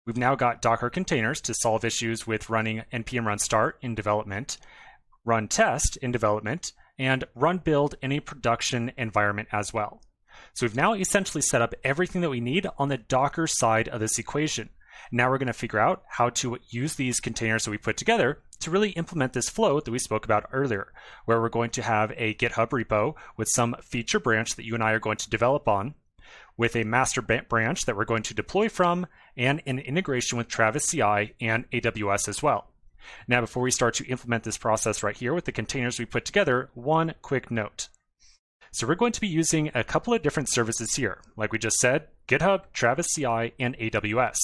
We've now got Docker containers to solve issues with running npm run start in development, run test in development, and run build in a production environment as well. So we've now essentially set up everything that we need on the Docker side of this equation. Now we're going to figure out how to use these containers that we put together to really implement this flow that we spoke about earlier, where we're going to have a GitHub repo with some feature branch that you and I are going to develop on, with a master branch that we're going to deploy from, and an integration with Travis CI and AWS as well. Now, before we start to implement this process right here with the containers we put together, one quick note. So we're going to be using a couple of different services here. Like we just said, GitHub, Travis CI, and AWS.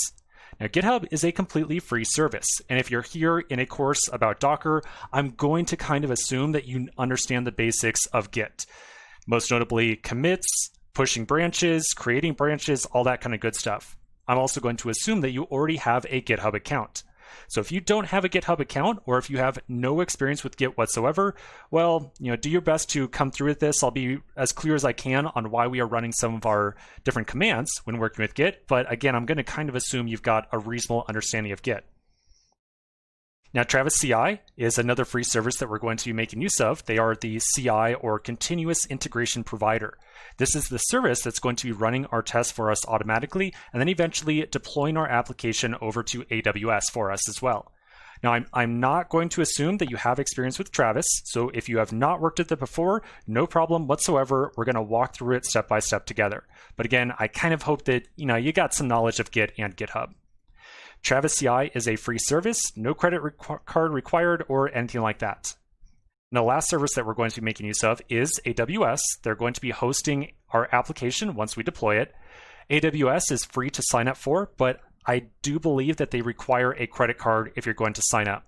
Now, GitHub is a completely free service, and if you're here in a course about Docker, I'm going to kind of assume that you understand the basics of Git. Most notably, commits, pushing branches, creating branches, all that kind of good stuff. I'm also going to assume that you already have a GitHub account. So if you don't have a GitHub account, or if you have no experience with Git whatsoever, well, do your best to come through with this. I'll be as clear as I can on why we are running some of our different commands when working with Git. But again, I'm going to kind of assume you've got a reasonable understanding of Git. Now, Travis CI is another free service that we're going to be making use of. They are the CI, or continuous integration provider. This is the service that's going to be running our tests for us automatically, and then eventually deploying our application over to AWS for us as well. Now, I'm not going to assume that you have experience with Travis, so if you have not worked with it before, no problem whatsoever. We're going to walk through it step by step together. But again, I kind of hope that you got some knowledge of Git and GitHub. Travis CI is a free service, no credit card required or anything like that. And the last service that we're going to be making use of is AWS. They're going to be hosting our application once we deploy it. AWS is free to sign up for, but I do believe that they require a credit card if you're going to sign up.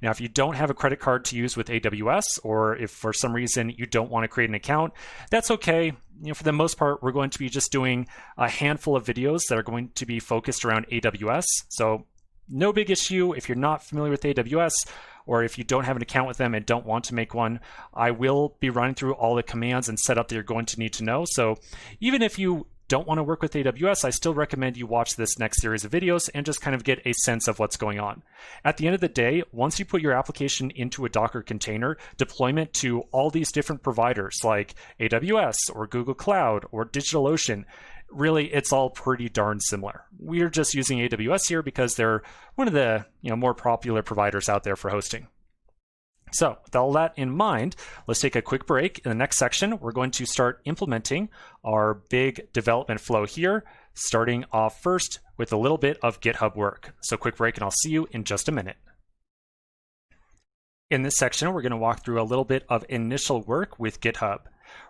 Now, if you don't have a credit card to use with AWS, or if for some reason you don't want to create an account, that's okay. For the most part, we're going to be just doing a handful of videos that are going to be focused around AWS. So no big issue if you're not familiar with AWS, or if you don't have an account with them and don't want to make one. I will be running through all the commands and setup that you're going to need to know. So even if you don't want to work with AWS, I still recommend you watch this next series of videos and just kind of get a sense of what's going on. At the end of the day, once you put your application into a Docker container, deployment to all these different providers like AWS or Google Cloud or DigitalOcean, really, it's all pretty darn similar. We're just using AWS here because they're one of the more popular providers out there for hosting. So with all that in mind, let's take a quick break. In the next section, we're going to start implementing our big development flow here, starting off first with a little bit of GitHub work. So quick break, and I'll see you in just a minute. In this section, we're going to walk through a little bit of initial work with GitHub.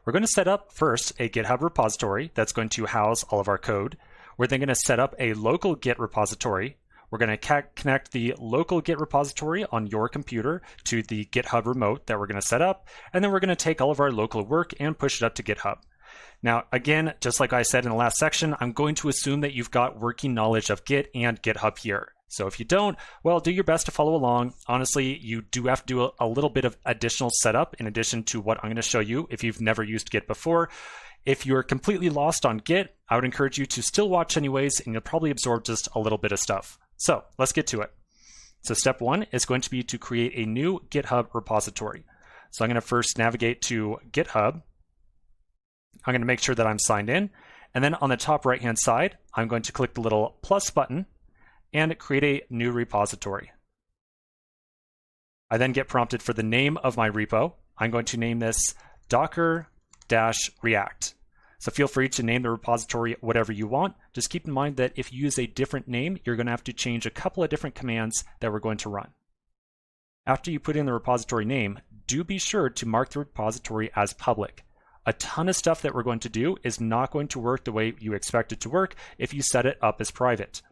We're going to set up first a GitHub repository that's going to house all of our code. We're then going to set up a local Git repository. We're going to connect the local Git repository on your computer to the GitHub remote that we're going to set up, and then we're going to take all of our local work and push it up to GitHub. Now, again, just like I said in the last section, I'm going to assume that you've got working knowledge of Git and GitHub here. So if you don't, well, do your best to follow along. Honestly, you do have to do a little bit of additional setup in addition to what I'm going to show you if you've never used Git before. If you're completely lost on Git, I would encourage you to still watch anyways, and you'll probably absorb just a little bit of stuff. So let's get to it. So step one is going to be to create a new GitHub repository. So I'm going to first navigate to GitHub. I'm going to make sure that I'm signed in. And then on the top right-hand side, I'm going to click the little plus button and create a new repository. I then get prompted for the name of my repo. I'm going to name this Docker-React. So feel free to name the repository whatever you want. Just keep in mind that if you use a different name, you're going to have to change a couple of different commands that we're going to run. After you put in the repository name, do be sure to mark the repository as public. A ton of stuff that we're going to do is not going to work the way you expect it to work if you set it up as private.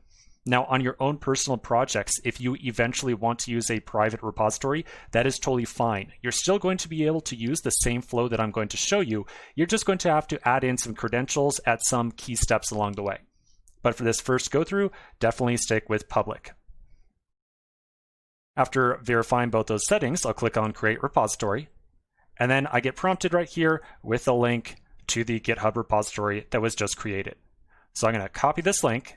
Now, on your own personal projects, if you eventually want to use a private repository, that is totally fine. You're still going to be able to use the same flow that I'm going to show you. You're just going to have to add in some credentials at some key steps along the way. But for this first go through, definitely stick with public. After verifying both those settings, I'll click on Create Repository. And then I get prompted right here with a link to the GitHub repository that was just created. So I'm going to copy this link,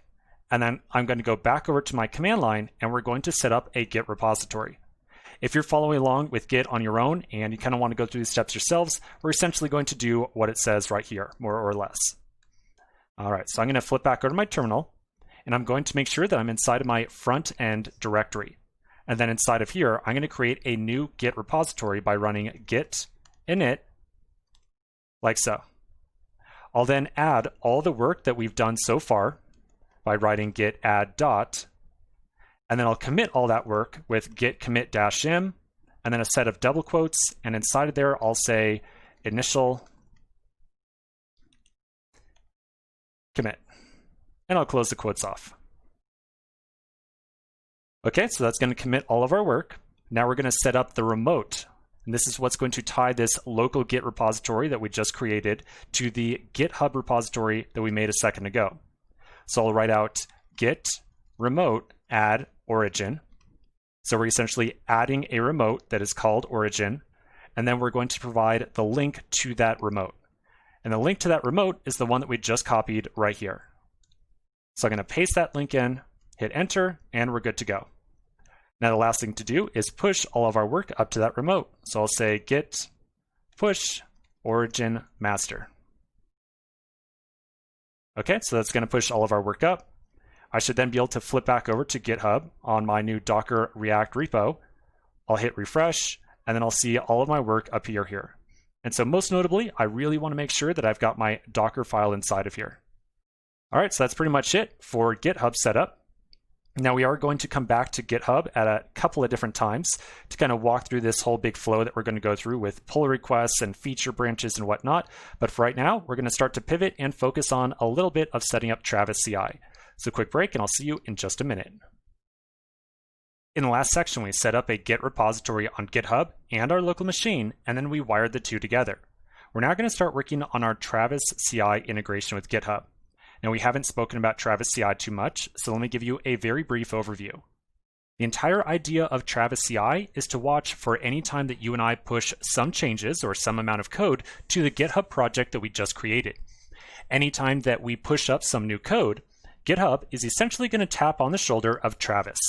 And then I'm going to go back over to my command line and we're going to set up a Git repository. If you're following along with Git on your own and you kind of want to go through these steps yourselves, we're essentially going to do what it says right here, more or less. All right, so I'm going to flip back over to my terminal and I'm going to make sure that I'm inside of my front end directory. And then inside of here, I'm going to create a new Git repository by running git init like so. I'll then add all the work that we've done so far by writing git add dot, and then I'll commit all that work with git commit -m, and then a set of double quotes, and inside of there I'll say initial commit, and I'll close the quotes off. Okay, so that's going to commit all of our work. Now we're going to set up the remote, and this is what's going to tie this local Git repository that we just created to the GitHub repository that we made a second ago. So I'll write out git remote add origin. So we're essentially adding a remote that is called origin, and then we're going to provide the link to that remote. And the link to that remote is the one that we just copied right here. So I'm going to paste that link in, hit enter, and we're good to go. Now the last thing to do is push all of our work up to that remote. So I'll say git push origin master. Okay, so that's going to push all of our work up. I should then be able to flip back over to GitHub on my new Docker React repo. I'll hit refresh, and then I'll see all of my work up here. And so most notably, I really want to make sure that I've got my Docker file inside of here. All right, so that's pretty much it for GitHub setup. Now we are going to come back to GitHub at a couple of different times to kind of walk through this whole big flow that we're going to go through with pull requests and feature branches and whatnot. But for right now, we're going to start to pivot and focus on a little bit of setting up Travis CI. So quick break, and I'll see you in just a minute. In the last section, we set up a Git repository on GitHub and our local machine, and then we wired the two together. We're now going to start working on our Travis CI integration with GitHub. Now, we haven't spoken about Travis CI too much, so let me give you a very brief overview. The entire idea of Travis CI is to watch for any time that you and I push some changes or some amount of code to the GitHub project that we just created. Anytime that we push up some new code, GitHub is essentially going to tap on the shoulder of Travis.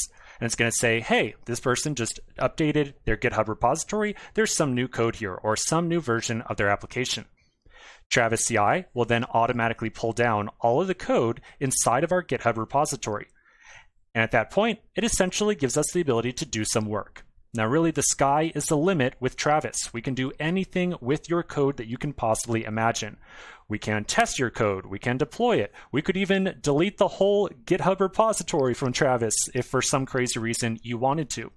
And it's going to say, hey, this person just updated their GitHub repository. There's some new code here or some new version of their application. Travis CI will then automatically pull down all of the code inside of our GitHub repository. And at that point, it essentially gives us the ability to do some work. Now, really, the sky is the limit with Travis. We can do anything with your code that you can possibly imagine. We can test your code. We can deploy it. We could even delete the whole GitHub repository from Travis if for some crazy reason you wanted to.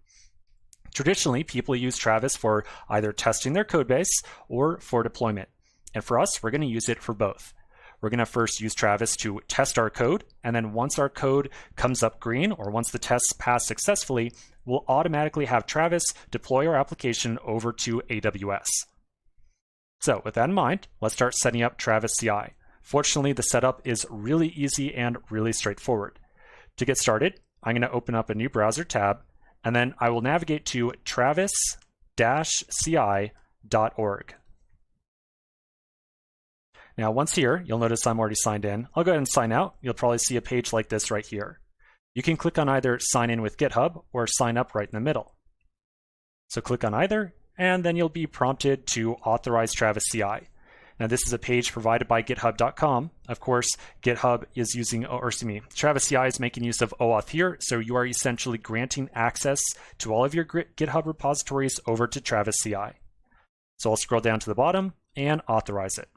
Traditionally, people use Travis for either testing their code base or for deployment. And for us, we're going to use it for both. We're going to first use Travis to test our code, and then once our code comes up green, or once the tests pass successfully, we'll automatically have Travis deploy our application over to AWS. So with that in mind, let's start setting up Travis CI. Fortunately, the setup is really easy and really straightforward. To get started, I'm going to open up a new browser tab, and then I will navigate to travis-ci.org. Now, once here, you'll notice I'm already signed in. I'll go ahead and sign out. You'll probably see a page like this right here. You can click on either sign in with GitHub or sign up right in the middle. So click on either, and then you'll be prompted to authorize Travis CI. Now, this is a page provided by github.com. Of course, GitHub is using, Travis CI is making use of OAuth here, so you are essentially granting access to all of your GitHub repositories over to Travis CI. So I'll scroll down to the bottom and authorize it.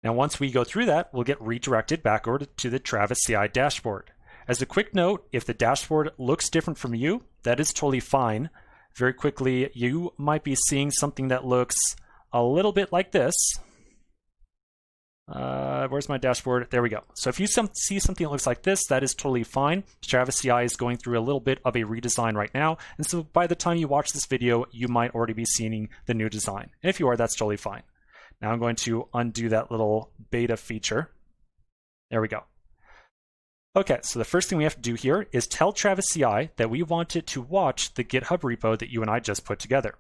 Now, once we go through that, we'll get redirected back over to the Travis CI dashboard. As a quick note, if the dashboard looks different from you, that is totally fine. Very quickly, you might be seeing something that looks a little bit like this. Where's my dashboard? There we go. So if you see something that looks like this, that is totally fine. Travis CI is going through a little bit of a redesign right now. And so by the time you watch this video, you might already be seeing the new design. And if you are, that's totally fine. Now I'm going to undo that little beta feature. There we go. Okay, so the first thing we have to do here is tell Travis CI that we want it to watch the GitHub repo that you and I just put together.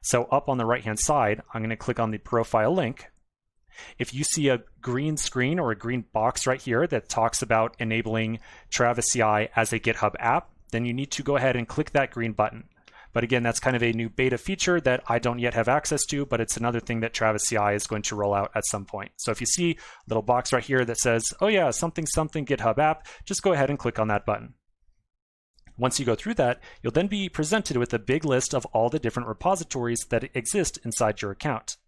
So up on the right-hand side, I'm going to click on the profile link, If you see a green screen or a green box right here that talks about enabling Travis CI as a GitHub app, then you need to go ahead and click that green button. But again, that's kind of a new beta feature that I don't yet have access to, but it's another thing that Travis CI is going to roll out at some point. So if you see a little box right here that says, oh yeah, something GitHub app, just go ahead and click on that button. Once you go through that, you'll then be presented with a big list of all the different repositories that exist inside your account.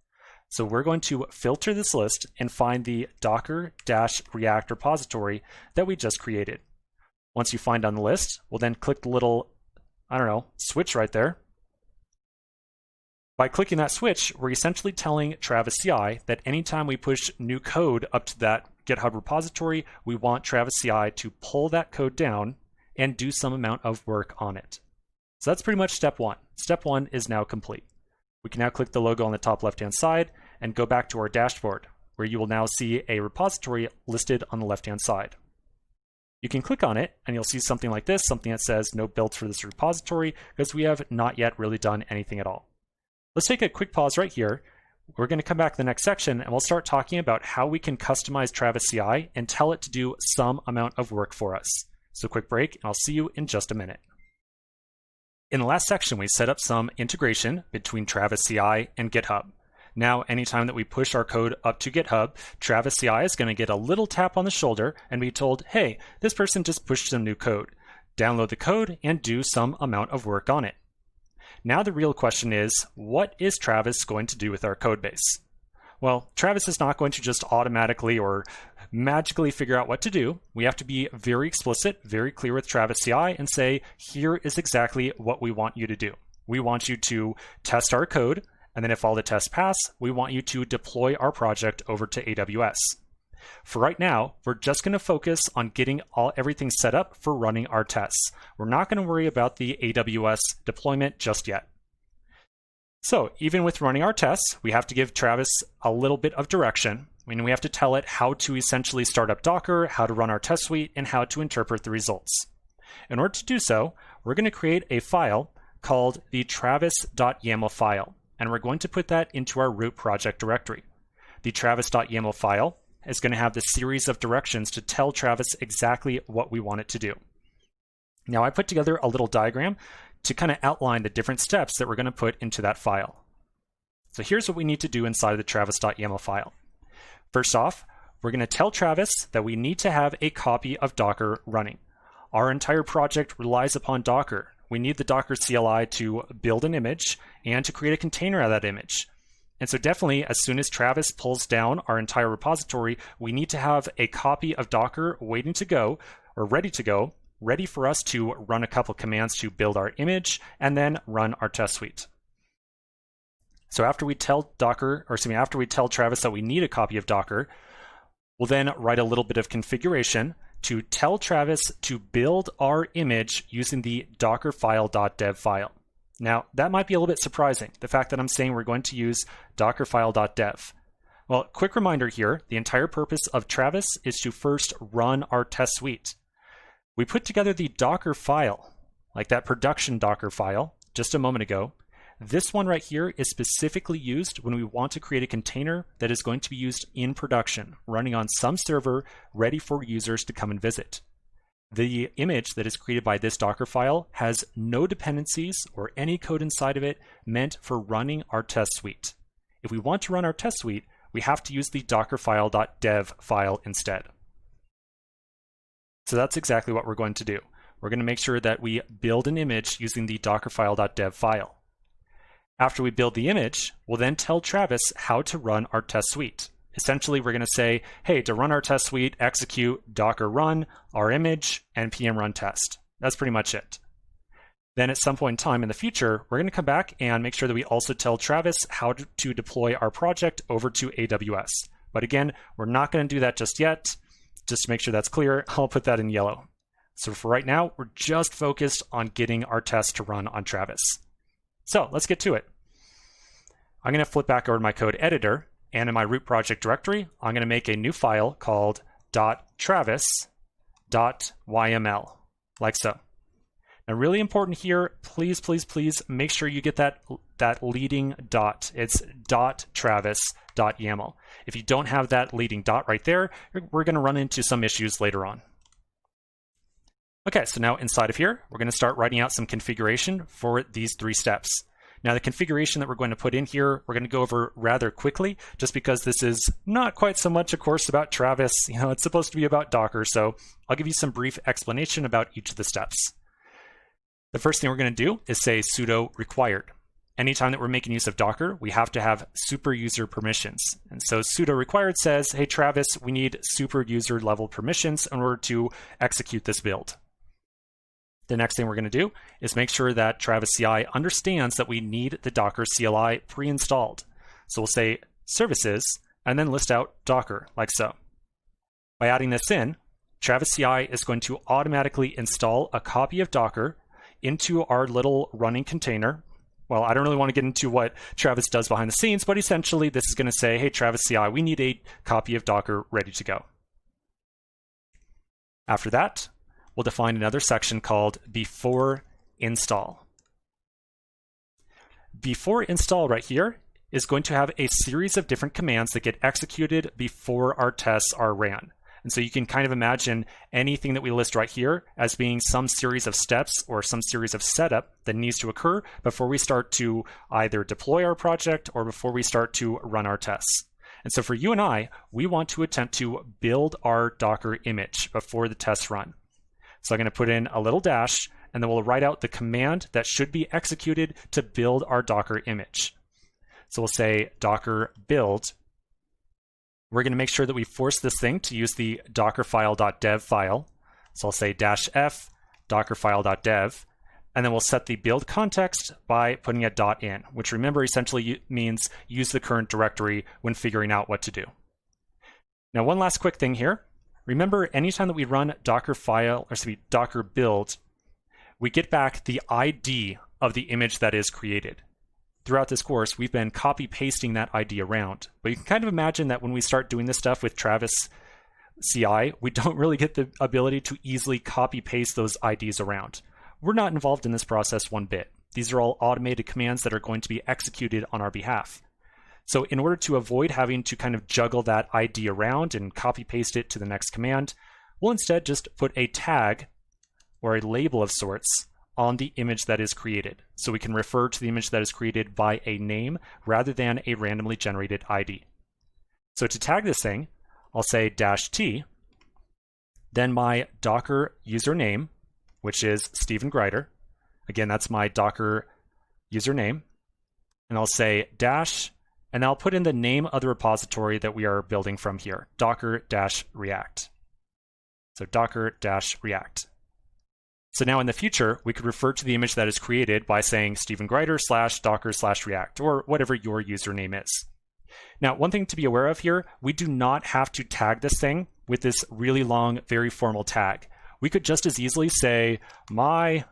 So we're going to filter this list and find the Docker-React repository that we just created. Once you find on the list, we'll then click the little, switch right there. By clicking that switch, we're essentially telling Travis CI that anytime we push new code up to that GitHub repository, we want Travis CI to pull that code down and do some amount of work on it. So that's pretty much step one. Step one is now complete. We can now click the logo on the top left-hand side and go back to our dashboard, where you will now see a repository listed on the left-hand side. You can click on it and you'll see something like this, something that says no builds for this repository, because we have not yet really done anything at all. Let's take a quick pause right here. We're going to come back to the next section and we'll start talking about how we can customize Travis CI and tell it to do some amount of work for us. So quick break, and I'll see you in just a minute. In the last section, we set up some integration between Travis CI and GitHub. Now, anytime that we push our code up to GitHub, Travis CI is going to get a little tap on the shoulder and be told, hey, this person just pushed some new code. Download the code and do some amount of work on it. Now the real question is, what is Travis going to do with our code base? Well, Travis is not going to just automatically or magically figure out what to do. We have to be very explicit, very clear with Travis CI and say, here is exactly what we want you to do. We want you to test our code, and then if all the tests pass, we want you to deploy our project over to AWS. For right now, we're just going to focus on getting everything set up for running our tests. We're not going to worry about the AWS deployment just yet. So even with running our tests, we have to give Travis a little bit of direction. We have to tell it how to essentially start up Docker, how to run our test suite, and how to interpret the results. In order to do so, we're going to create a file called the travis.yaml file, and we're going to put that into our root project directory. The travis.yaml file is going to have this series of directions to tell Travis exactly what we want it to do. Now I put together a little diagram to kind of outline the different steps that we're going to put into that file. So here's what we need to do inside of the travis.yaml file. First off, we're going to tell Travis that we need to have a copy of Docker running. Our entire project relies upon Docker. We need the Docker CLI to build an image and to create a container of that image. And so definitely, as soon as Travis pulls down our entire repository, we need to have a copy of Docker waiting to go, or ready to go, ready for us to run a couple commands to build our image and then run our test suite. So after we tell Travis that we need a copy of Docker, we'll then write a little bit of configuration to tell Travis to build our image using the dockerfile.dev file. Now, that might be a little bit surprising, the fact that I'm saying we're going to use dockerfile.dev. Well, quick reminder here, the entire purpose of Travis is to first run our test suite. We put together the Docker file, like that production Docker file, just a moment ago. This one right here is specifically used when we want to create a container that is going to be used in production, running on some server, ready for users to come and visit. The image that is created by this Docker file has no dependencies or any code inside of it meant for running our test suite. If we want to run our test suite, we have to use the dockerfile.dev file instead. So that's exactly what we're going to do. We're going to make sure that we build an image using the dockerfile.dev file. After we build the image, we'll then tell Travis how to run our test suite. Essentially, we're going to say, hey, to run our test suite, execute docker run, our image, npm run test. That's pretty much it. Then at some point in time in the future, we're going to come back and make sure that we also tell Travis how to deploy our project over to AWS. But again, we're not going to do that just yet. Just to make sure that's clear, I'll put that in yellow. So for right now, we're just focused on getting our test to run on Travis. So let's get to it. I'm going to flip back over to my code editor, and in my root project directory, I'm going to make a new file called .travis.yml, like so. Now, really important here, please, please, please make sure you get that leading dot. It's .travis.yaml. If you don't have that leading dot right there, we're going to run into some issues later on. Okay, so now inside of here, we're going to start writing out some configuration for these 3 steps. Now, the configuration that we're going to put in here, we're going to go over rather quickly, just because this is not quite so much a course about Travis. It's supposed to be about Docker, so I'll give you some brief explanation about each of the steps. The first thing we're going to do is say sudo required. Anytime that we're making use of Docker, we have to have super user permissions. And so sudo required says, hey, Travis, we need super user level permissions in order to execute this build. The next thing we're going to do is make sure that Travis CI understands that we need the Docker CLI pre-installed. So we'll say services and then list out Docker like so. By adding this in, Travis CI is going to automatically install a copy of Docker into our little running container. Well, I don't really want to get into what Travis does behind the scenes, but essentially this is going to say, hey, Travis CI, we need a copy of Docker ready to go. After that, we'll define another section called before install. Before install right here is going to have a series of different commands that get executed before our tests are ran. And so you can kind of imagine anything that we list right here as being some series of steps or some series of setup that needs to occur before we start to either deploy our project or before we start to run our tests. And so for you and I, we want to attempt to build our Docker image before the tests run. So I'm going to put in a little dash, and then we'll write out the command that should be executed to build our Docker image. So we'll say docker build. We're going to make sure that we force this thing to use the dockerfile.dev file. So I'll say -f dockerfile.dev, and then we'll set the build context by putting a dot in, which remember essentially means use the current directory when figuring out what to do. Now, one last quick thing here. Remember, anytime that we run docker build, we get back the ID of the image that is created. Throughout this course, we've been copy pasting that ID around. But you can kind of imagine that when we start doing this stuff with Travis CI, we don't really get the ability to easily copy paste those IDs around. We're not involved in this process one bit. These are all automated commands that are going to be executed on our behalf. So in order to avoid having to kind of juggle that ID around and copy paste it to the next command, we'll instead just put a tag or a label of sorts on the image that is created. So we can refer to the image that is created by a name rather than a randomly generated ID. So to tag this thing, I'll say -t, then my Docker username, which is Stephen Greider. Again, that's my Docker username. And I'll say dash, and I'll put in the name of the repository that we are building from here, docker-react. So docker-react. So now in the future, we could refer to the image that is created by saying Stephen Greider /docker/react, or whatever your username is. Now, one thing to be aware of here, we do not have to tag this thing with this really long, very formal tag. We could just as easily say my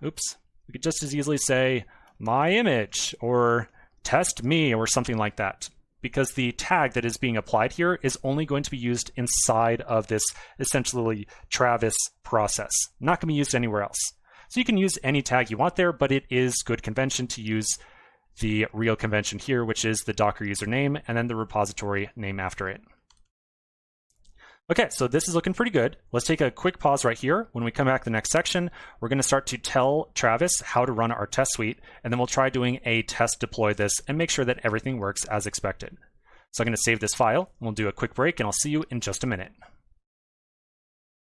image, or test me, or something like that, because the tag that is being applied here is only going to be used inside of this essentially Travis process, not going to be used anywhere else. So you can use any tag you want there, but it is good convention to use the real convention here, which is the Docker username and then the repository name after it. Okay, so this is looking pretty good. Let's take a quick pause right here. When we come back to the next section, we're going to start to tell Travis how to run our test suite, and then we'll try doing a test deploy this and make sure that everything works as expected. So I'm going to save this file, and we'll do a quick break, and I'll see you in just a minute.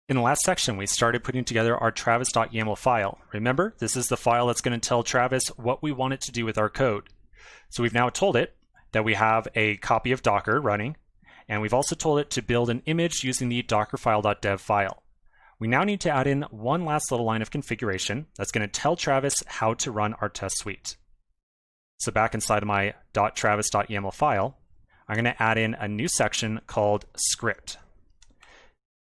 In the last section, we started putting together our travis.yaml file. Remember, this is the file that's going to tell Travis what we want it to do with our code. So we've now told it that we have a copy of Docker running, and we've also told it to build an image using the dockerfile.dev file. We now need to add in one last little line of configuration that's going to tell Travis how to run our test suite. So back inside of my .travis.yaml file, I'm going to add in a new section called script.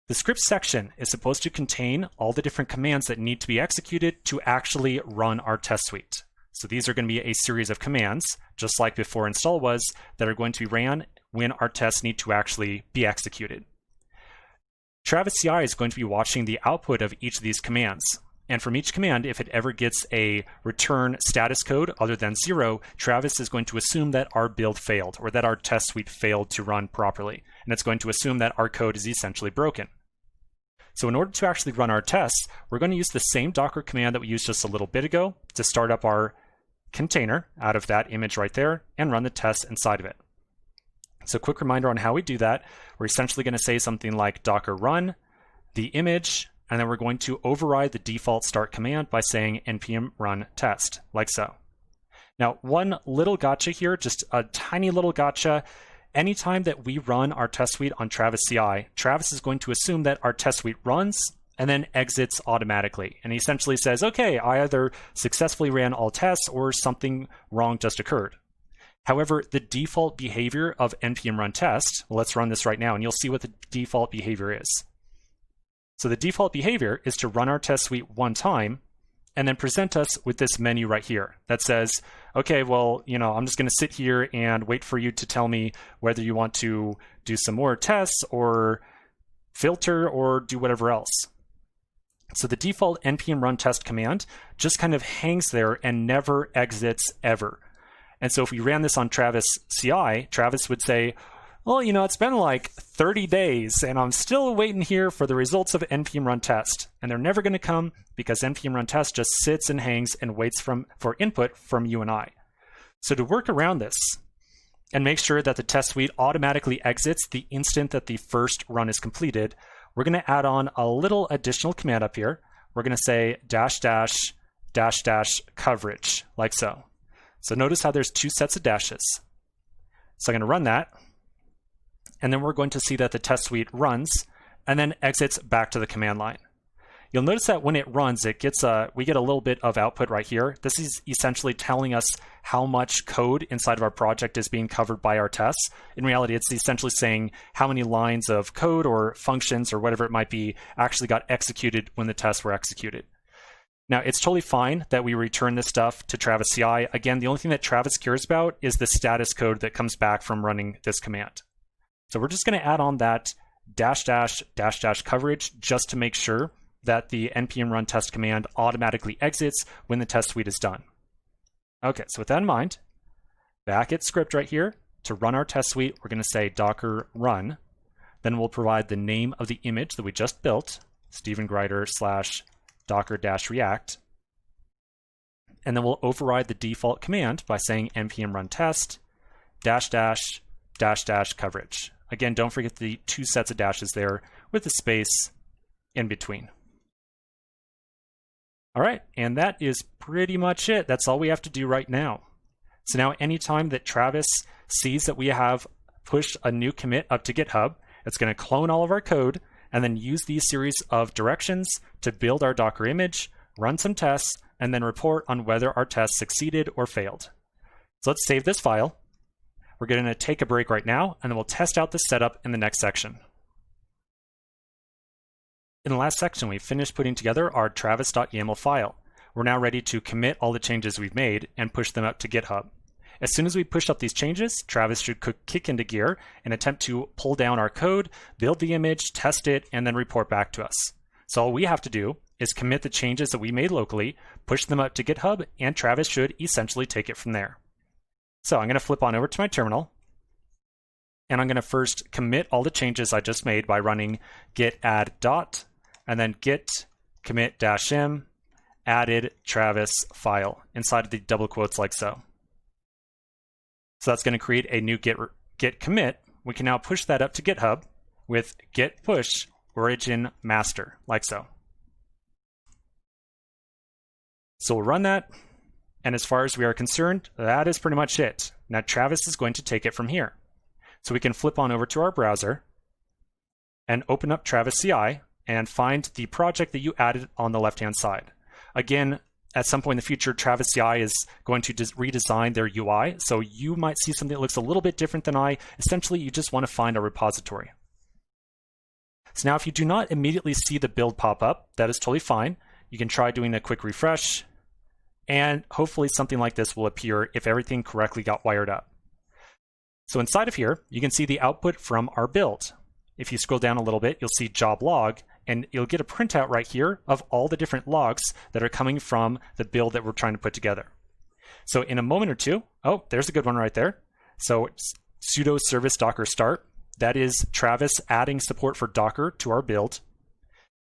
The script section is supposed to contain all the different commands that need to be executed to actually run our test suite. So these are going to be a series of commands, just like before install was, that are going to be ran when our tests need to actually be executed. Travis CI is going to be watching the output of each of these commands. And from each command, if it ever gets a return status code other than 0, Travis is going to assume that our build failed or that our test suite failed to run properly. And it's going to assume that our code is essentially broken. So in order to actually run our tests, we're going to use the same Docker command that we used just a little bit ago to start up our container out of that image right there and run the tests inside of it. So quick reminder on how we do that. We're essentially going to say something like docker run the image, and then we're going to override the default start command by saying npm run test, like so. Now, one little gotcha here, just a tiny little gotcha. Anytime that we run our test suite on Travis CI, Travis is going to assume that our test suite runs and then exits automatically. And he essentially says, okay, I either successfully ran all tests or something wrong just occurred. However, the default behavior of npm run test, well, let's run this right now and you'll see what the default behavior is. So the default behavior is to run our test suite one time and then present us with this menu right here that says, okay, well, I'm just going to sit here and wait for you to tell me whether you want to do some more tests or filter or do whatever else. So the default npm run test command just kind of hangs there and never exits ever. And so if we ran this on Travis CI, Travis would say, well, it's been like 30 days and I'm still waiting here for the results of npm run test. And they're never going to come because npm run test just sits and hangs and waits for input from you and I. So to work around this and make sure that the test suite automatically exits the instant that the first run is completed, we're going to add on a little additional command up here. We're going to say -- coverage, like so. So notice how there's two sets of dashes. So I'm going to run that. And then we're going to see that the test suite runs and then exits back to the command line. You'll notice that when it runs, we get a little bit of output right here. This is essentially telling us how much code inside of our project is being covered by our tests. In reality, it's essentially saying how many lines of code or functions or whatever it might be actually got executed when the tests were executed. Now, it's totally fine that we return this stuff to Travis CI. Again, the only thing that Travis cares about is the status code that comes back from running this command. So we're just going to add on that -- coverage just to make sure that the npm run test command automatically exits when the test suite is done. Okay, so with that in mind, back at script right here, to run our test suite, we're going to say docker run. Then we'll provide the name of the image that we just built, Stephen Grider / docker-react. And then we'll override the default command by saying npm run test -- coverage. Again, don't forget the two sets of dashes there with the space in between. All right, and that is pretty much it. That's all we have to do right now. So now anytime that Travis sees that we have pushed a new commit up to GitHub, it's going to clone all of our code and then use these series of directions to build our Docker image, run some tests, and then report on whether our tests succeeded or failed. So let's save this file. We're going to take a break right now, and then we'll test out the setup in the next section. In the last section, we finished putting together our travis.yaml file. We're now ready to commit all the changes we've made and push them up to GitHub. As soon as we push up these changes, Travis should kick into gear and attempt to pull down our code, build the image, test it, and then report back to us. So all we have to do is commit the changes that we made locally, push them up to GitHub, and Travis should essentially take it from there. So I'm going to flip on over to my terminal, and I'm going to first commit all the changes I just made by running git add dot, and then git commit -m added Travis file inside of the double quotes like so. So that's going to create a new git commit. We can now push that up to GitHub with git push origin master, like so. So we'll run that. And as far as we are concerned, that is pretty much it. Now Travis is going to take it from here. So we can flip on over to our browser and open up Travis CI and find the project that you added on the left-hand side. Again, at some point in the future, Travis CI is going to redesign their UI. So you might see something that looks a little bit different than I. Essentially, you just want to find a repository. So now if you do not immediately see the build pop up, that is totally fine. You can try doing a quick refresh, and hopefully something like this will appear if everything correctly got wired up. So inside of here, you can see the output from our build. If you scroll down a little bit, you'll see job log, and you'll get a printout right here of all the different logs that are coming from the build that we're trying to put together. So in a moment or two, oh, there's a good one right there. So sudo service docker start. That is Travis adding support for Docker to our build.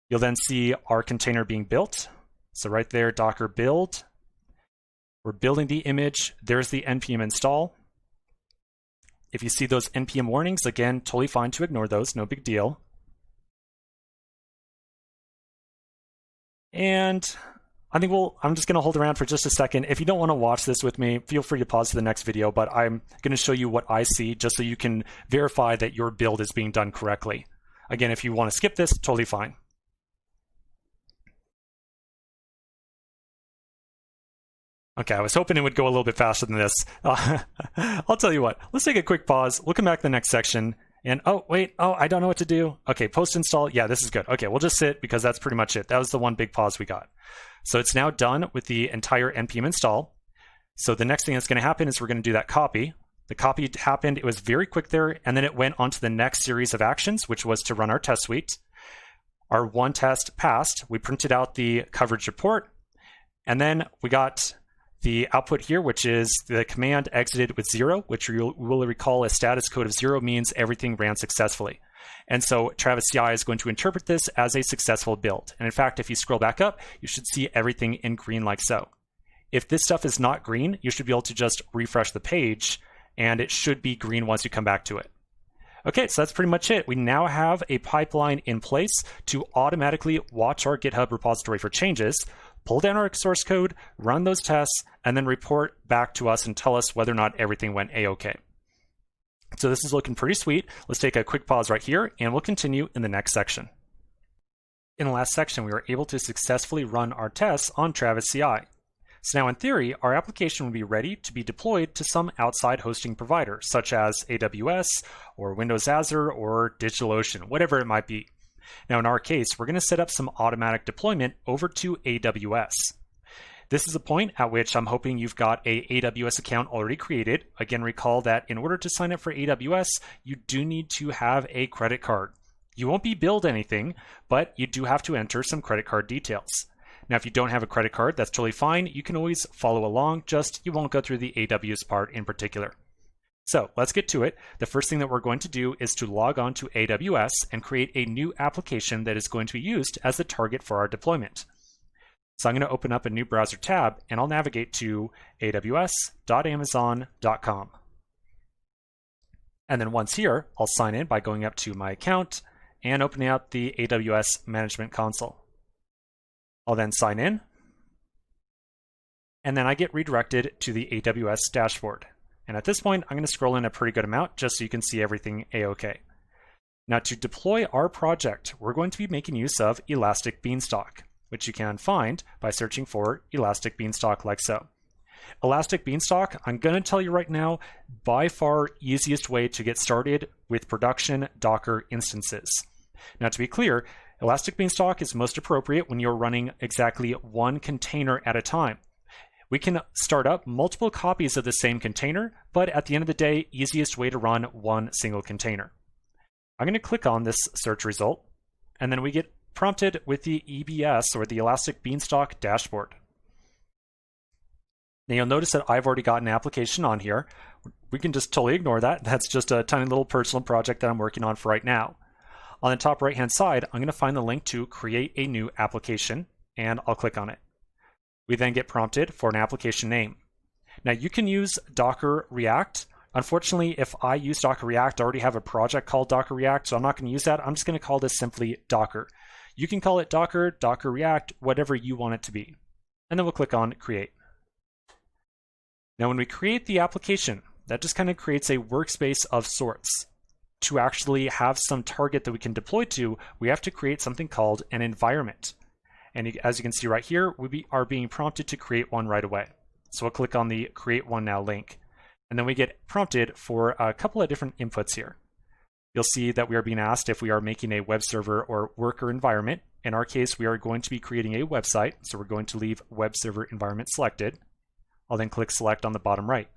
You'll then see our container being built. So right there, Docker build. We're building the image. There's the npm install. If you see those npm warnings, again, totally fine to ignore those, no big deal. And I think I'm just going to hold around for just a second. If you don't want to watch this with me, feel free to pause to the next video, but I'm going to show you what I see just so you can verify that your build is being done correctly. Again, if you want to skip this, totally fine. Okay, I was hoping it would go a little bit faster than this. I'll tell you what, let's take a quick pause. We'll come back to the next section. And oh, wait, I don't know what to do. Okay, post install. Yeah, this is good. Okay, we'll just sit because that's pretty much it. That was the one big pause we got. So it's now done with the entire npm install. So the next thing that's going to happen is we're going to do that copy. The copy happened. It was very quick there. And then it went on to the next series of actions, which was to run our test suite. Our one test passed. We printed out the coverage report. And then we got the output here, which is the command exited with 0, which you will recall a status code of 0 means everything ran successfully. And so Travis CI is going to interpret this as a successful build. And in fact, if you scroll back up, you should see everything in green like so. If this stuff is not green, you should be able to just refresh the page, and it should be green once you come back to it. Okay, so that's pretty much it. We now have a pipeline in place to automatically watch our GitHub repository for changes, pull down our source code, run those tests, and then report back to us and tell us whether or not everything went A-OK. So this is looking pretty sweet. Let's take a quick pause right here, and we'll continue in the next section. In the last section, we were able to successfully run our tests on Travis CI. So now in theory, our application will be ready to be deployed to some outside hosting provider, such as AWS or Windows Azure or DigitalOcean, whatever it might be. Now in our case, we're going to set up some automatic deployment over to AWS. This is a point at which I'm hoping you've got a AWS account already created. Again, recall that in order to sign up for AWS, you do need to have a credit card. You won't be billed anything, but you do have to enter some credit card details. Now, if you don't have a credit card, that's totally fine. You can always follow along, just you won't go through the AWS part in particular. So let's get to it. The first thing that we're going to do is to log on to AWS and create a new application that is going to be used as the target for our deployment. So I'm going to open up a new browser tab, and I'll navigate to aws.amazon.com. And then once here, I'll sign in by going up to my account and opening up the AWS Management Console. I'll then sign in, and then I get redirected to the AWS dashboard. And at this point, I'm going to scroll in a pretty good amount just so you can see everything A-OK. Now to deploy our project, we're going to be making use of Elastic Beanstalk, which you can find by searching for Elastic Beanstalk like so. Elastic Beanstalk, I'm going to tell you right now, by far easiest way to get started with production Docker instances. Now to be clear, Elastic Beanstalk is most appropriate when you're running exactly one container at a time. We can start up multiple copies of the same container, but at the end of the day, easiest way to run one single container. I'm going to click on this search result, and then we get prompted with the EBS, or the Elastic Beanstalk dashboard. Now you'll notice that I've already got an application on here. We can just totally ignore that. That's just a tiny little personal project that I'm working on for right now. On the top right-hand side, I'm going to find the link to create a new application, and I'll click on it. We then get prompted for an application name. Now you can use Docker React. Unfortunately, if I use Docker React, I already have a project called Docker React, so I'm not going to use that. I'm just going to call this simply Docker. You can call it Docker, Docker React, whatever you want it to be. And then we'll click on Create. Now when we create the application, that just kind of creates a workspace of sorts. To actually have some target that we can deploy to, we have to create something called an environment. And as you can see right here, we are being prompted to create one right away. So we'll click on the Create One Now link. And then we get prompted for a couple of different inputs here. You'll see that we are being asked if we are making a web server or worker environment. In our case, we are going to be creating a website, so we're going to leave web server environment selected. I'll then click Select on the bottom right.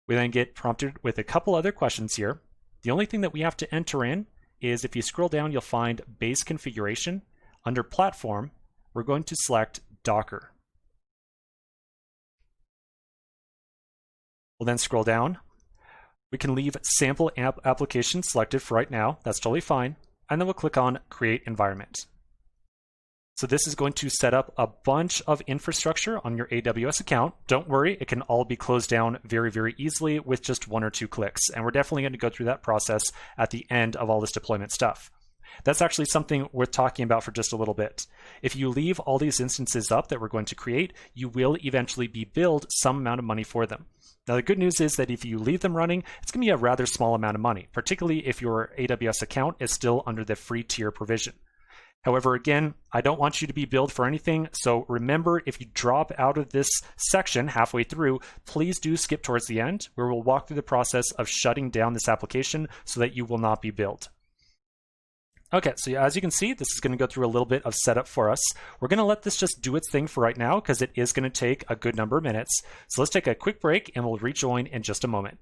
We then get prompted with a couple other questions here. The only thing that we have to enter in is if you scroll down, you'll find Base Configuration. Under Platform, we're going to select Docker. We'll then scroll down. We can leave Sample Application selected for right now. That's totally fine. And then we'll click on Create Environment. So this is going to set up a bunch of infrastructure on your AWS account. Don't worry, it can all be closed down very, very easily with just 1 or 2 clicks. And we're definitely going to go through that process at the end of all this deployment stuff. That's actually something worth talking about for just a little bit. If you leave all these instances up that we're going to create, you will eventually be billed some amount of money for them. Now, the good news is that if you leave them running, it's going to be a rather small amount of money, particularly if your AWS account is still under the free tier provision. However, again, I don't want you to be billed for anything, so remember, if you drop out of this section halfway through, please do skip towards the end, where we'll walk through the process of shutting down this application so that you will not be billed. Okay, so as you can see, this is going to go through a little bit of setup for us. We're going to let this just do its thing for right now because it is going to take a good number of minutes. So let's take a quick break and we'll rejoin in just a moment.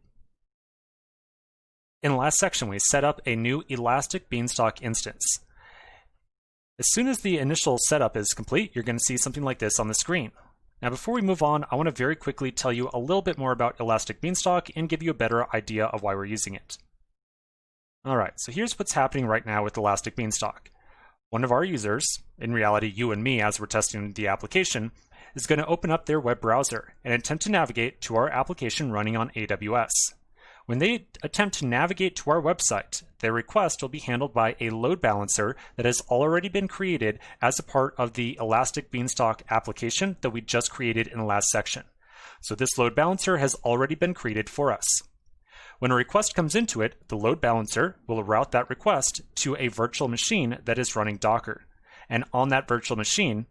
In the last section, we set up a new Elastic Beanstalk instance. As soon as the initial setup is complete, you're going to see something like this on the screen. Now, before we move on, I want to very quickly tell you a little bit more about Elastic Beanstalk and give you a better idea of why we're using it. All right, so here's what's happening right now with Elastic Beanstalk. One of our users, in reality you and me as we're testing the application, is going to open up their web browser and attempt to navigate to our application running on AWS. When they attempt to navigate to our website, their request will be handled by a load balancer that has already been created as a part of the Elastic Beanstalk application that we just created in the last section. So this load balancer has already been created for us. When a request comes into it, the load balancer will route that request to a virtual machine that is running Docker. And on that virtual machine,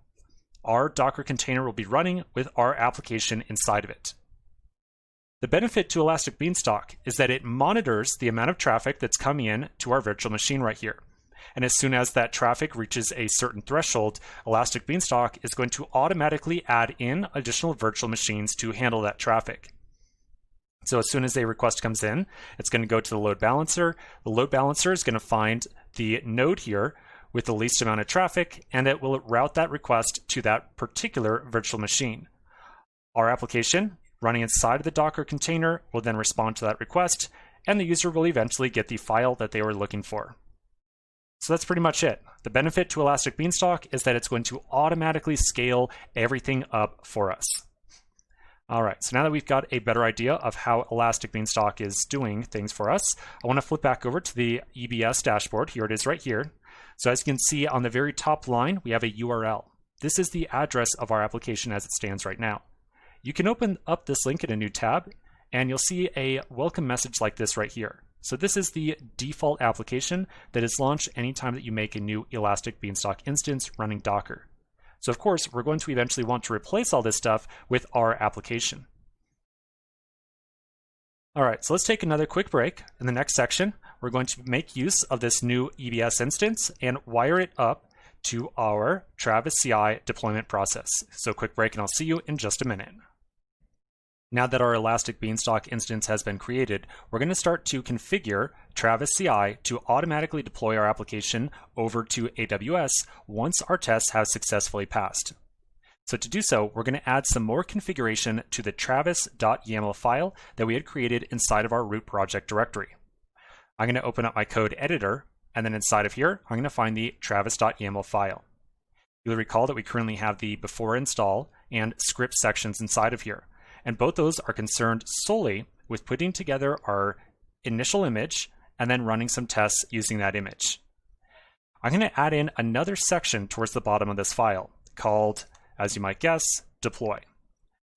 our Docker container will be running with our application inside of it. The benefit to Elastic Beanstalk is that it monitors the amount of traffic that's coming in to our virtual machine right here. And as soon as that traffic reaches a certain threshold, Elastic Beanstalk is going to automatically add in additional virtual machines to handle that traffic. So as soon as a request comes in, it's going to go to the load balancer. The load balancer is going to find the node here with the least amount of traffic, and it will route that request to that particular virtual machine. Our application running inside of the Docker container will then respond to that request, and the user will eventually get the file that they were looking for. So that's pretty much it. The benefit to Elastic Beanstalk is that it's going to automatically scale everything up for us. All right, so now that we've got a better idea of how Elastic Beanstalk is doing things for us, I want to flip back over to the EBS dashboard. Here it is right here. So as you can see on the very top line, we have a URL. This is the address of our application as it stands right now. You can open up this link in a new tab, and you'll see a welcome message like this right here. So this is the default application that is launched anytime that you make a new Elastic Beanstalk instance running Docker. So of course, we're going to eventually want to replace all this stuff with our application. All right, so let's take another quick break. In the next section, we're going to make use of this new EBS instance and wire it up to our Travis CI deployment process. So quick break, and I'll see you in just a minute. Now that our Elastic Beanstalk instance has been created, we're going to start to configure Travis CI to automatically deploy our application over to AWS once our tests have successfully passed. So to do so, we're going to add some more configuration to the travis.yaml file that we had created inside of our root project directory. I'm going to open up my code editor, and then inside of here, I'm going to find the travis.yaml file. You'll recall that we currently have the before install and script sections inside of here. And both those are concerned solely with putting together our initial image and then running some tests using that image. I'm going to add in another section towards the bottom of this file called, as you might guess, deploy.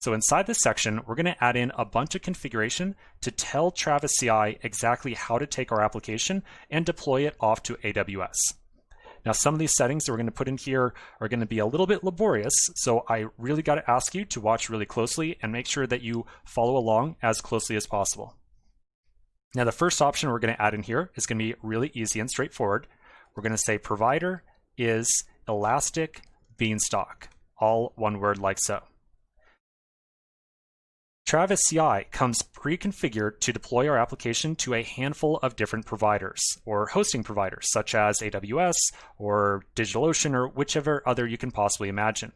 So inside this section, we're going to add in a bunch of configuration to tell Travis CI exactly how to take our application and deploy it off to AWS. Now, some of these settings that we're going to put in here are going to be a little bit laborious, so I really got to ask you to watch really closely and make sure that you follow along as closely as possible. Now, the first option we're going to add in here is going to be really easy and straightforward. We're going to say provider is Elastic Beanstalk, all one word like so. Travis CI comes pre-configured to deploy our application to a handful of different providers or hosting providers, such as AWS or DigitalOcean or whichever other you can possibly imagine.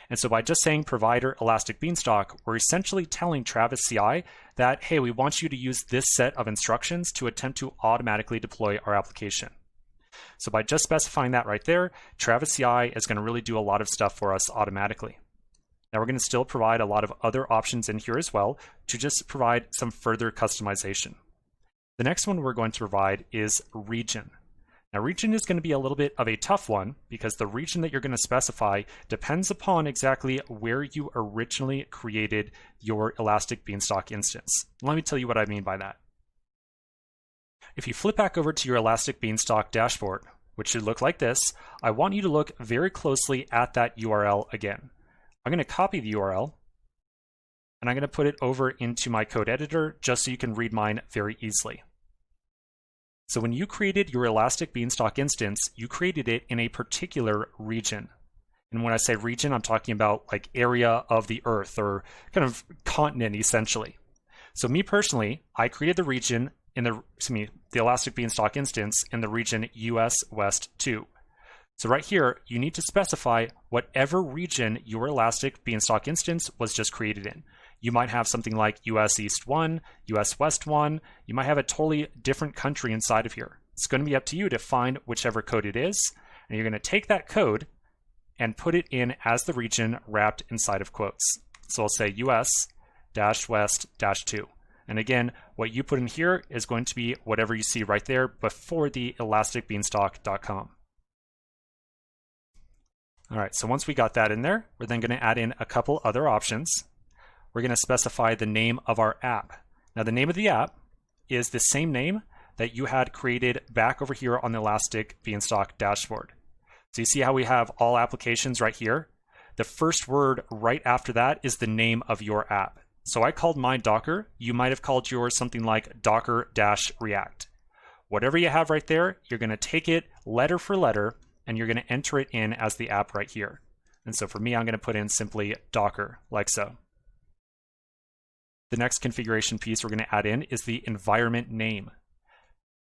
And so by just saying provider Elastic Beanstalk, we're essentially telling Travis CI that, hey, we want you to use this set of instructions to attempt to automatically deploy our application. So by just specifying that right there, Travis CI is going to really do a lot of stuff for us automatically. Now we're going to still provide a lot of other options in here as well to just provide some further customization. The next one we're going to provide is region. Now region is going to be a little bit of a tough one because the region that you're going to specify depends upon exactly where you originally created your Elastic Beanstalk instance. Let me tell you what I mean by that. If you flip back over to your Elastic Beanstalk dashboard, which should look like this, I want you to look very closely at that URL again. I'm going to copy the URL and I'm going to put it over into my code editor just so you can read mine very easily. So when you created your Elastic Beanstalk instance, you created it in a particular region. And when I say region, I'm talking about like area of the earth or kind of continent essentially. So me personally, I created the region in the Elastic Beanstalk instance in the region US West 2. So right here, you need to specify whatever region your Elastic Beanstalk instance was just created in. You might have something like US East 1, US West 1. You might have a totally different country inside of here. It's going to be up to you to find whichever code it is. And you're going to take that code and put it in as the region wrapped inside of quotes. So I'll say US-West-2. And again, what you put in here is going to be whatever you see right there before the elasticbeanstalk.com. All right, so once we got that in there, we're then going to add in a couple other options. We're going to specify the name of our app. Now the name of the app is the same name that you had created back over here on the Elastic Beanstalk dashboard. So you see how we have all applications right here? The first word right after that is the name of your app. So I called mine Docker. You might have called yours something like Docker-React. Whatever you have right there, you're going to take it letter for letter and you're going to enter it in as the app right here. And so for me, I'm going to put in simply Docker, like so. The next configuration piece we're going to add in is the environment name.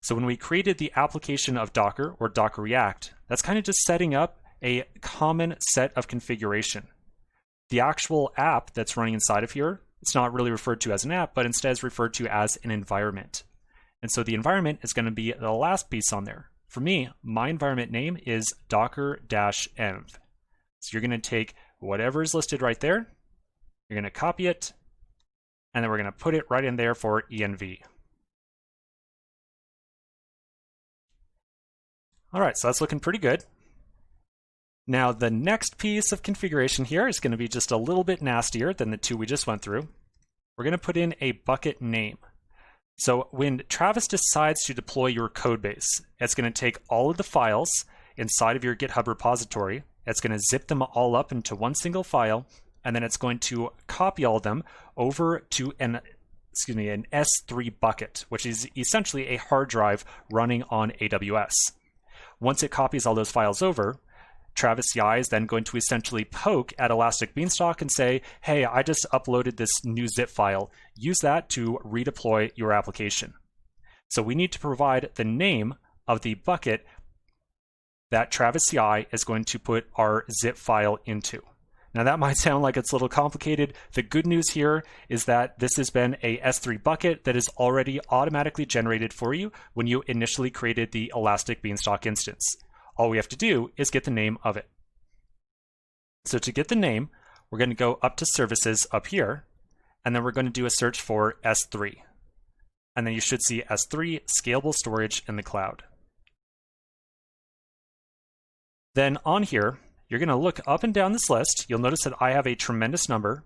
So when we created the application of Docker or Docker React, that's kind of just setting up a common set of configuration. The actual app that's running inside of here, it's not really referred to as an app, but instead is referred to as an environment. And so the environment is going to be the last piece on there. For me, my environment name is docker-env. So you're going to take whatever is listed right there, you're going to copy it, and then we're going to put it right in there for env. All right, so that's looking pretty good. Now the next piece of configuration here is going to be just a little bit nastier than the two we just went through. We're going to put in a bucket name. So when Travis decides to deploy your code base, it's going to take all of the files inside of your GitHub repository. It's going to zip them all up into one single file, and then it's going to copy all of them over to an S3 bucket, which is essentially a hard drive running on AWS. Once it copies all those files over, Travis CI is then going to essentially poke at Elastic Beanstalk and say, hey, I just uploaded this new zip file. Use that to redeploy your application. So we need to provide the name of the bucket that Travis CI is going to put our zip file into. Now that might sound like it's a little complicated. The good news here is that this has been a S3 bucket that is already automatically generated for you when you initially created the Elastic Beanstalk instance. All we have to do is get the name of it. So to get the name, we're going to go up to services up here, and then we're going to do a search for S3. And then you should see S3 scalable storage in the cloud. Then on here, you're going to look up and down this list. You'll notice that I have a tremendous number,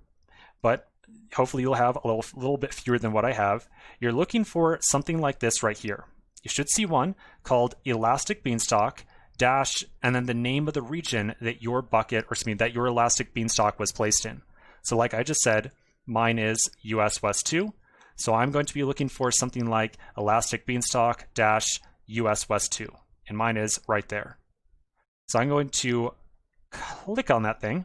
but hopefully you'll have a little bit fewer than what I have. You're looking for something like this right here. You should see one called Elastic Beanstalk dash, and then the name of the region that your bucket, or that your Elastic Beanstalk was placed in. So like I just said, mine is US West 2. So I'm going to be looking for something like Elastic Beanstalk dash US West 2. And mine is right there. So I'm going to click on that thing,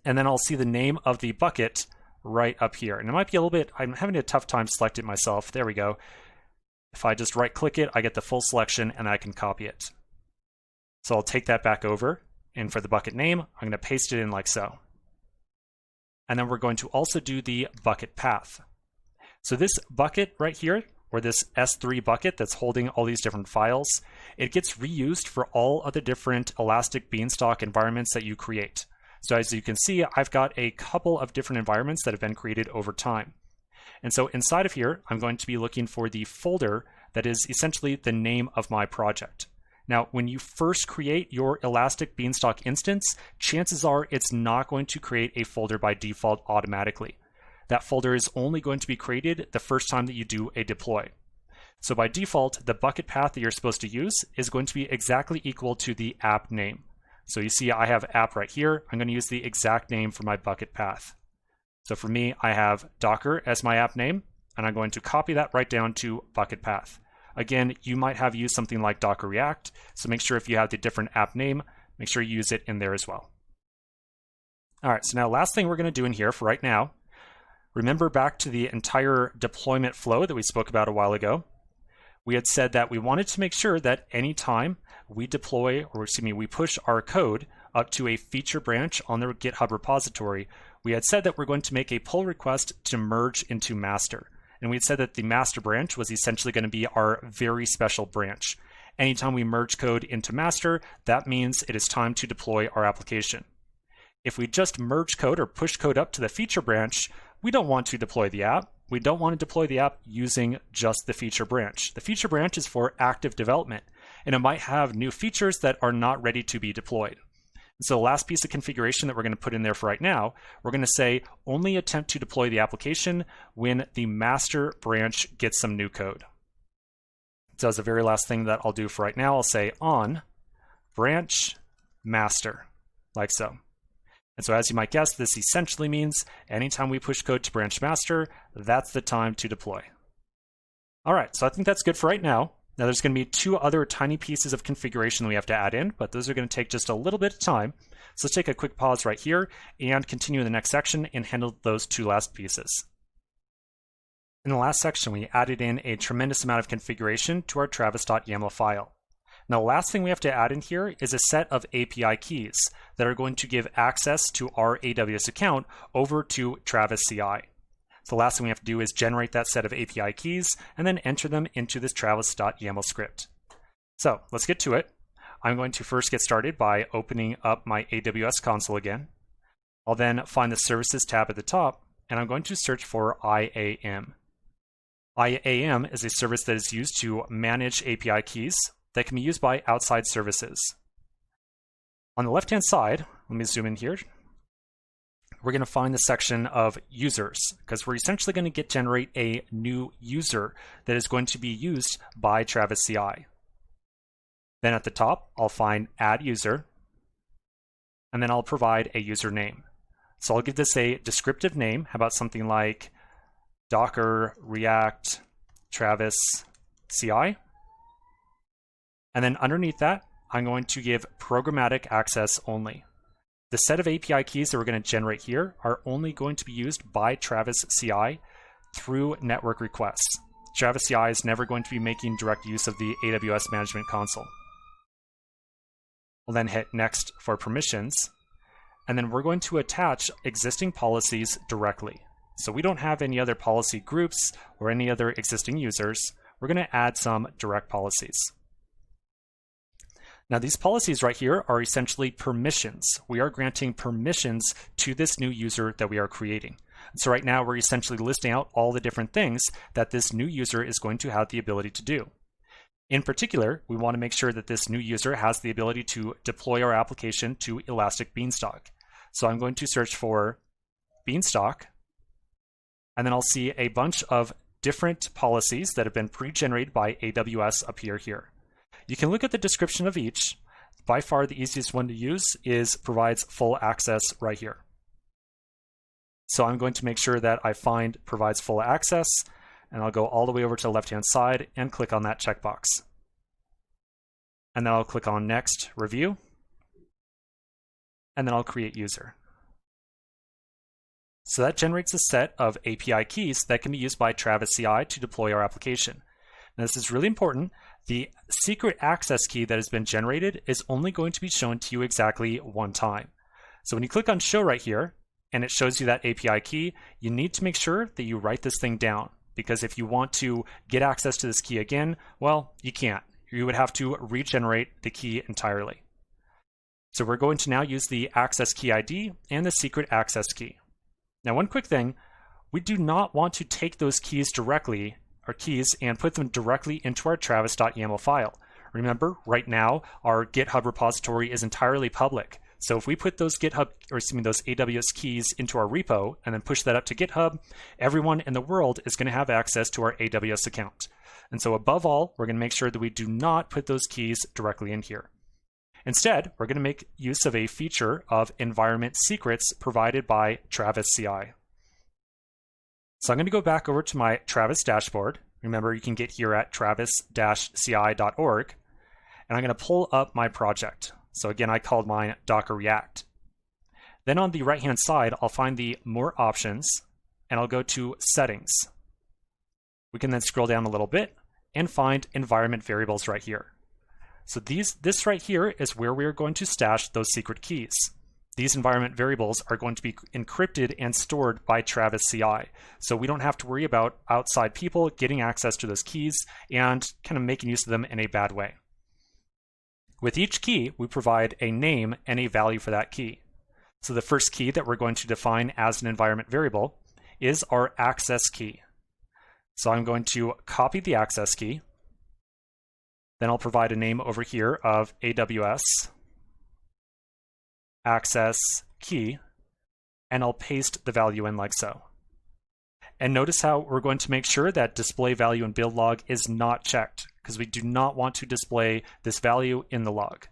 and then I'll see the name of the bucket right up here. And it might be a little bit, I'm having a tough time selecting it myself. There we go. If I just right click it, I get the full selection and I can copy it. So I'll take that back over, and for the bucket name, I'm going to paste it in like so. And then we're going to also do the bucket path. So this bucket right here, or this S3 bucket that's holding all these different files, it gets reused for all of the different Elastic Beanstalk environments that you create. So as you can see, I've got a couple of different environments that have been created over time. And so inside of here, I'm going to be looking for the folder that is essentially the name of my project. Now, when you first create your Elastic Beanstalk instance, chances are it's not going to create a folder by default automatically. That folder is only going to be created the first time that you do a deploy. So by default, the bucket path that you're supposed to use is going to be exactly equal to the app name. So you see I have app right here. I'm going to use the exact name for my bucket path. So for me, I have Docker as my app name, and I'm going to copy that right down to bucket path. Again, you might have used something like Docker React, so make sure if you have the different app name, make sure you use it in there as well. All right, so now last thing we're going to do in here for right now, remember back to the entire deployment flow that we spoke about a while ago. We had said that we wanted to make sure that anytime we deploy, or excuse me, we push our code up to a feature branch on the GitHub repository, we had said that we're going to make a pull request to merge into master. And we had said that the master branch was essentially going to be our very special branch. Anytime we merge code into master, that means it is time to deploy our application. If we just merge code or push code up to the feature branch, we don't want to deploy the app. We don't want to deploy the app using just the feature branch. The feature branch is for active development, and it might have new features that are not ready to be deployed. So the last piece of configuration that we're going to put in there for right now, we're going to say only attempt to deploy the application when the master branch gets some new code. So as the very last thing that I'll do for right now, I'll say on branch master, like so. And so as you might guess, this essentially means anytime we push code to branch master, that's the time to deploy. All right, so I think that's good for right now. Now there's going to be two other tiny pieces of configuration that we have to add in, but those are going to take just a little bit of time. So let's take a quick pause right here and continue in the next section and handle those two last pieces. In the last section, we added in a tremendous amount of configuration to our travis.yaml file. Now, the last thing we have to add in here is a set of API keys that are going to give access to our AWS account over to Travis CI. So the last thing we have to do is generate that set of API keys and then enter them into this travis.yaml script. So let's get to it. I'm going to first get started by opening up my AWS console again. I'll then find the services tab at the top, and I'm going to search for IAM. IAM is a service that is used to manage API keys that can be used by outside services. On the left-hand side, let me zoom in here, we're going to find the section of users, because we're essentially going to generate a new user that is going to be used by Travis CI. Then at the top, I'll find add user, and then I'll provide a username. So I'll give this a descriptive name. How about something like Docker React Travis CI? And then underneath that, I'm going to give programmatic access only. The set of API keys that we're going to generate here are only going to be used by Travis CI through network requests. Travis CI is never going to be making direct use of the AWS Management Console. We'll then hit Next for permissions, and then we're going to attach existing policies directly. So we don't have any other policy groups or any other existing users. We're going to add some direct policies. Now these policies right here are essentially permissions. We are granting permissions to this new user that we are creating. So right now we're essentially listing out all the different things that this new user is going to have the ability to do. In particular, we want to make sure that this new user has the ability to deploy our application to Elastic Beanstalk. So I'm going to search for Beanstalk, and then I'll see a bunch of different policies that have been pre-generated by AWS appear here. You can look at the description of each. By far the easiest one to use is provides full access right here. So I'm going to make sure that I find provides full access, and I'll go all the way over to the left-hand side and click on that checkbox. And then I'll click on Next, Review, and then I'll create user. So that generates a set of API keys that can be used by Travis CI to deploy our application. Now, this is really important. The secret access key that has been generated is only going to be shown to you exactly one time. So when you click on show right here, and it shows you that API key, you need to make sure that you write this thing down, because if you want to get access to this key again, well, you can't. You would have to regenerate the key entirely. So we're going to now use the access key ID and the secret access key. Now, one quick thing, we do not want to take those keys directly, our keys, and put them directly into our travis.yaml file. Remember, right now, our GitHub repository is entirely public. So if we put those those AWS keys into our repo and then push that up to GitHub, everyone in the world is going to have access to our AWS account. And so above all, we're going to make sure that we do not put those keys directly in here. Instead, we're going to make use of a feature of environment secrets provided by Travis CI. So I'm going to go back over to my Travis dashboard. Remember, you can get here at travis-ci.org. And I'm going to pull up my project. So again, I called mine Docker React. Then on the right-hand side, I'll find the More Options, and I'll go to Settings. We can then scroll down a little bit and find Environment Variables right here. So this right here is where we are going to stash those secret keys. These environment variables are going to be encrypted and stored by Travis CI. So we don't have to worry about outside people getting access to those keys and kind of making use of them in a bad way. With each key, we provide a name and a value for that key. So the first key that we're going to define as an environment variable is our access key. So I'm going to copy the access key. Then I'll provide a name over here of AWS access key, and I'll paste the value in like so. And notice how we're going to make sure that display value in build log is not checked, because we do not want to display this value in the log.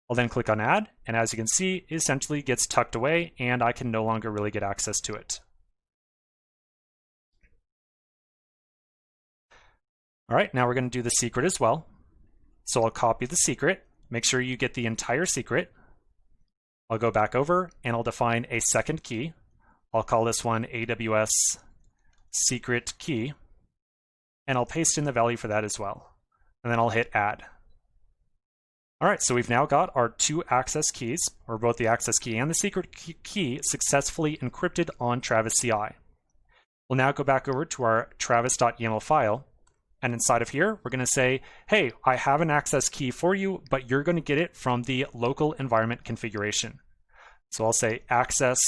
I'll then click on add, and as you can see, it essentially gets tucked away and I can no longer really get access to it. All right, now we're going to do the secret as well. So I'll copy the secret, make sure you get the entire secret. I'll go back over and I'll define a second key. I'll call this one AWS secret key, and I'll paste in the value for that as well. And then I'll hit add. All right, so we've now got our two access keys, or both the access key and the secret key, successfully encrypted on Travis CI. We'll now go back over to our travis.yaml file, and inside of here, we're going to say, hey, I have an access key for you, but you're going to get it from the local environment configuration. So I'll say access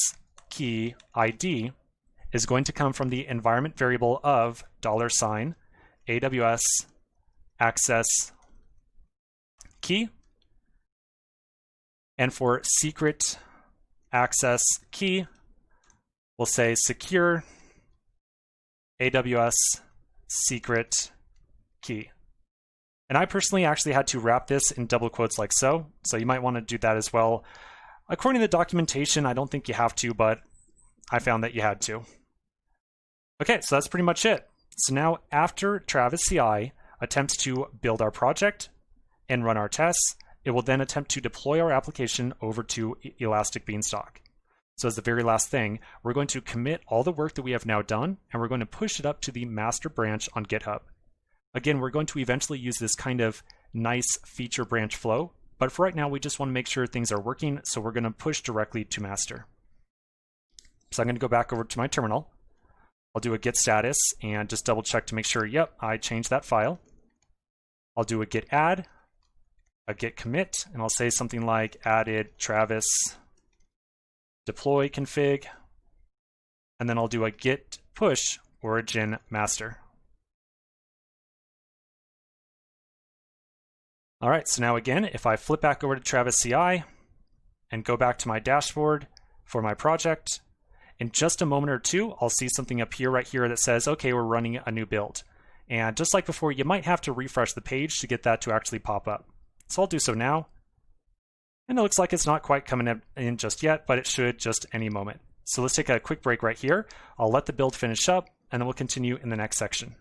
key ID is going to come from the environment variable of $AWS access key. And for secret access key, we'll say secure AWS secret key. And I personally actually had to wrap this in double quotes like so. So you might want to do that as well. According to the documentation, I don't think you have to, but I found that you had to. Okay, so that's pretty much it. So now after Travis CI attempts to build our project and run our tests, it will then attempt to deploy our application over to Elastic Beanstalk. So as the very last thing, we're going to commit all the work that we have now done, and we're going to push it up to the master branch on GitHub. Again, we're going to eventually use this kind of nice feature branch flow, but for right now, we just want to make sure things are working, so we're going to push directly to master. So I'm going to go back over to my terminal. I'll do a git status and just double check to make sure, yep, I changed that file. I'll do a git add, a git commit, and I'll say something like added Travis deploy config, and then I'll do a git push origin master. All right, so now again, if I flip back over to Travis CI and go back to my dashboard for my project, in just a moment or two, I'll see something up here right here that says, okay, we're running a new build. And just like before, you might have to refresh the page to get that to actually pop up. So I'll do so now. And it looks like it's not quite coming in just yet, but it should just any moment. So let's take a quick break right here. I'll let the build finish up, and then we'll continue in the next section.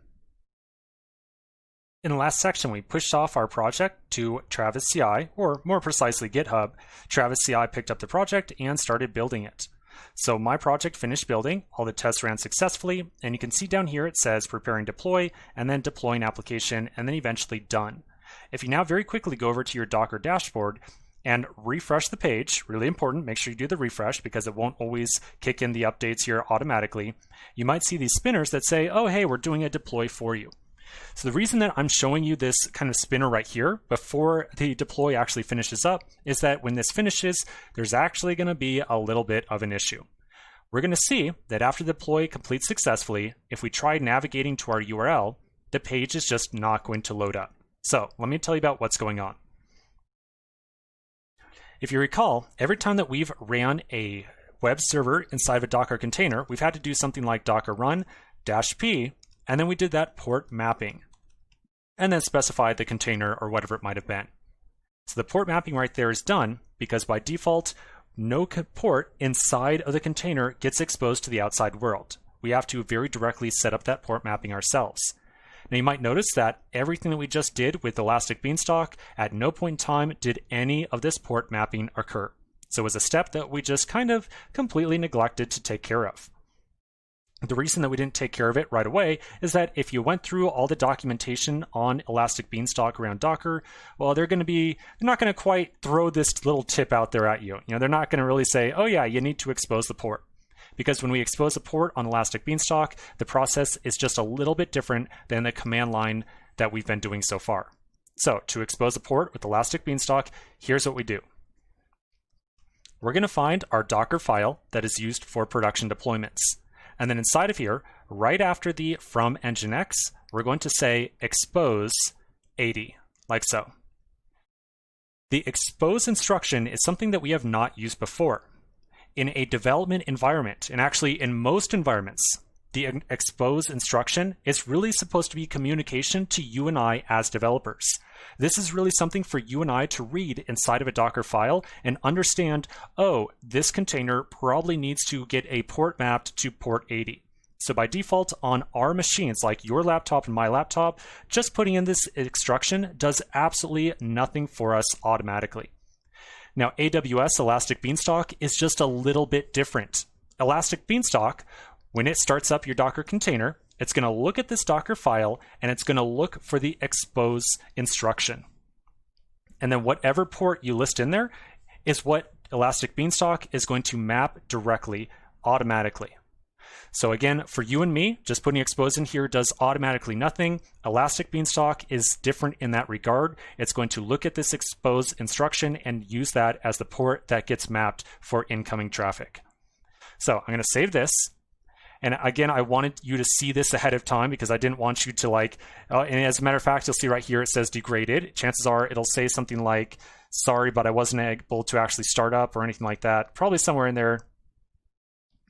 In the last section, we pushed off our project to Travis CI, or more precisely GitHub. Travis CI picked up the project and started building it. So my project finished building, all the tests ran successfully, and you can see down here it says preparing deploy, and then deploying application, and then eventually done. If you now very quickly go over to your Docker dashboard and refresh the page, really important, make sure you do the refresh because it won't always kick in the updates here automatically, you might see these spinners that say, oh hey, we're doing a deploy for you. So the reason that I'm showing you this kind of spinner right here before the deploy actually finishes up is that when this finishes, there's actually going to be a little bit of an issue. We're going to see that after the deploy completes successfully, if we try navigating to our URL, the page is just not going to load up. So let me tell you about what's going on. If you recall, every time that we've ran a web server inside of a Docker container, we've had to do something like docker run -p, and then we did that port mapping, and then specified the container or whatever it might have been. So the port mapping right there is done because by default, no port inside of the container gets exposed to the outside world. We have to very directly set up that port mapping ourselves. Now you might notice that everything that we just did with Elastic Beanstalk, at no point in time did any of this port mapping occur. So it was a step that we just kind of completely neglected to take care of. The reason that we didn't take care of it right away is that if you went through all the documentation on Elastic Beanstalk around Docker, well, they're not going to quite throw this little tip out there at you. They're not going to really say, oh yeah, you need to expose the port. Because when we expose a port on Elastic Beanstalk, the process is just a little bit different than the command line that we've been doing so far. So to expose a port with Elastic Beanstalk, here's what we do. We're going to find our Docker file that is used for production deployments. And then inside of here, right after the from nginx, we're going to say expose 80, like so. The expose instruction is something that we have not used before. In a development environment, and actually in most environments, the expose instruction is really supposed to be communication to you and I as developers. This is really something for you and I to read inside of a Docker file and understand, oh, this container probably needs to get a port mapped to port 80. So by default on our machines, like your laptop and my laptop, just putting in this instruction does absolutely nothing for us automatically. Now, AWS Elastic Beanstalk is just a little bit different. Elastic Beanstalk, when it starts up your Docker container, it's going to look at this Docker file and it's going to look for the expose instruction. And then whatever port you list in there is what Elastic Beanstalk is going to map directly, automatically. So again, for you and me, just putting expose in here does automatically nothing. Elastic Beanstalk is different in that regard. It's going to look at this expose instruction and use that as the port that gets mapped for incoming traffic. So I'm going to save this. And again, I wanted you to see this ahead of time because I didn't want you to and as a matter of fact, you'll see right here, it says degraded. Chances are it'll say something like, sorry, but I wasn't able to actually start up or anything like that. Probably somewhere in there.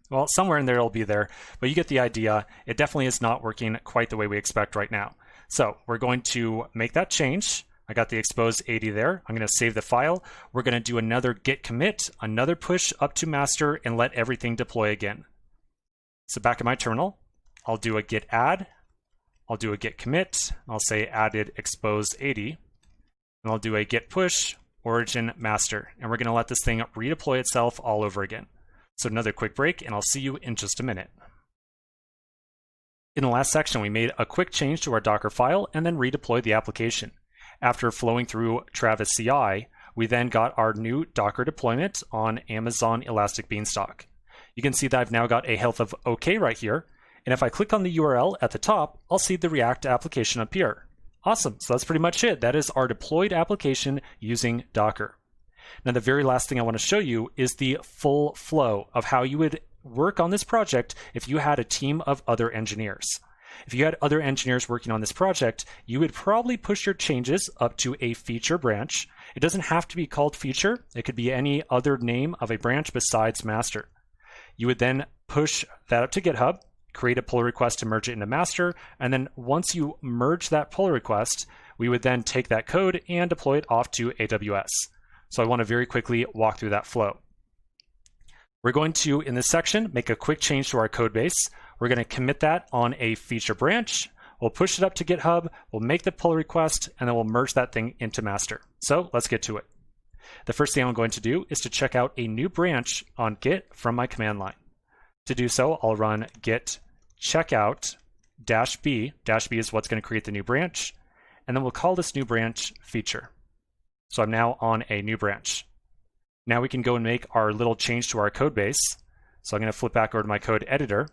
Well, somewhere in there it'll be there, but you get the idea. It definitely is not working quite the way we expect right now. So we're going to make that change. I got the expose 80 there. I'm going to save the file. We're going to do another git commit, another push up to master, and let everything deploy again. So back in my terminal, I'll do a git add, I'll do a git commit, I'll say added expose 80, and I'll do a git push origin master, and we're going to let this thing redeploy itself all over again. So another quick break, and I'll see you in just a minute. In the last section, we made a quick change to our Docker file and then redeployed the application. After flowing through Travis CI, we then got our new Docker deployment on Amazon Elastic Beanstalk. You can see that I've now got a health of OK right here. And if I click on the URL at the top, I'll see the React application appear. Awesome. So that's pretty much it. That is our deployed application using Docker. Now, the very last thing I want to show you is the full flow of how you would work on this project if you had a team of other engineers. If you had other engineers working on this project, you would probably push your changes up to a feature branch. It doesn't have to be called feature. It could be any other name of a branch besides master. You would then push that up to GitHub, create a pull request to merge it into master, and then once you merge that pull request, we would then take that code and deploy it off to AWS. So I want to very quickly walk through that flow. We're going to, in this section, make a quick change to our code base. We're going to commit that on a feature branch. We'll push it up to GitHub, we'll make the pull request, and then we'll merge that thing into master. So let's get to it. The first thing I'm going to do is to check out a new branch on Git from my command line. To do so, I'll run git checkout -b. -b is what's going to create the new branch. And then we'll call this new branch feature. So I'm now on a new branch. Now we can go and make our little change to our code base. So I'm going to flip back over to my code editor.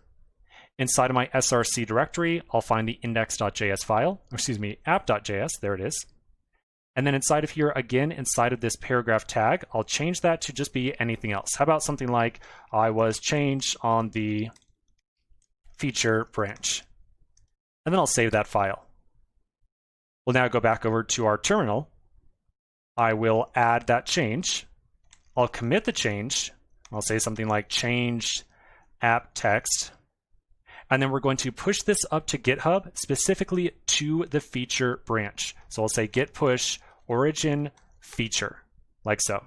Inside of my src directory, I'll find the index.js file, app.js, there it is. And then inside of here, again, inside of this paragraph tag, I'll change that to just be anything else. How about something like, I was changed on the feature branch. And then I'll save that file. We'll now go back over to our terminal. I will add that change. I'll commit the change. I'll say something like change app text. And then we're going to push this up to GitHub, specifically to the feature branch. So I'll say git push origin feature, like so.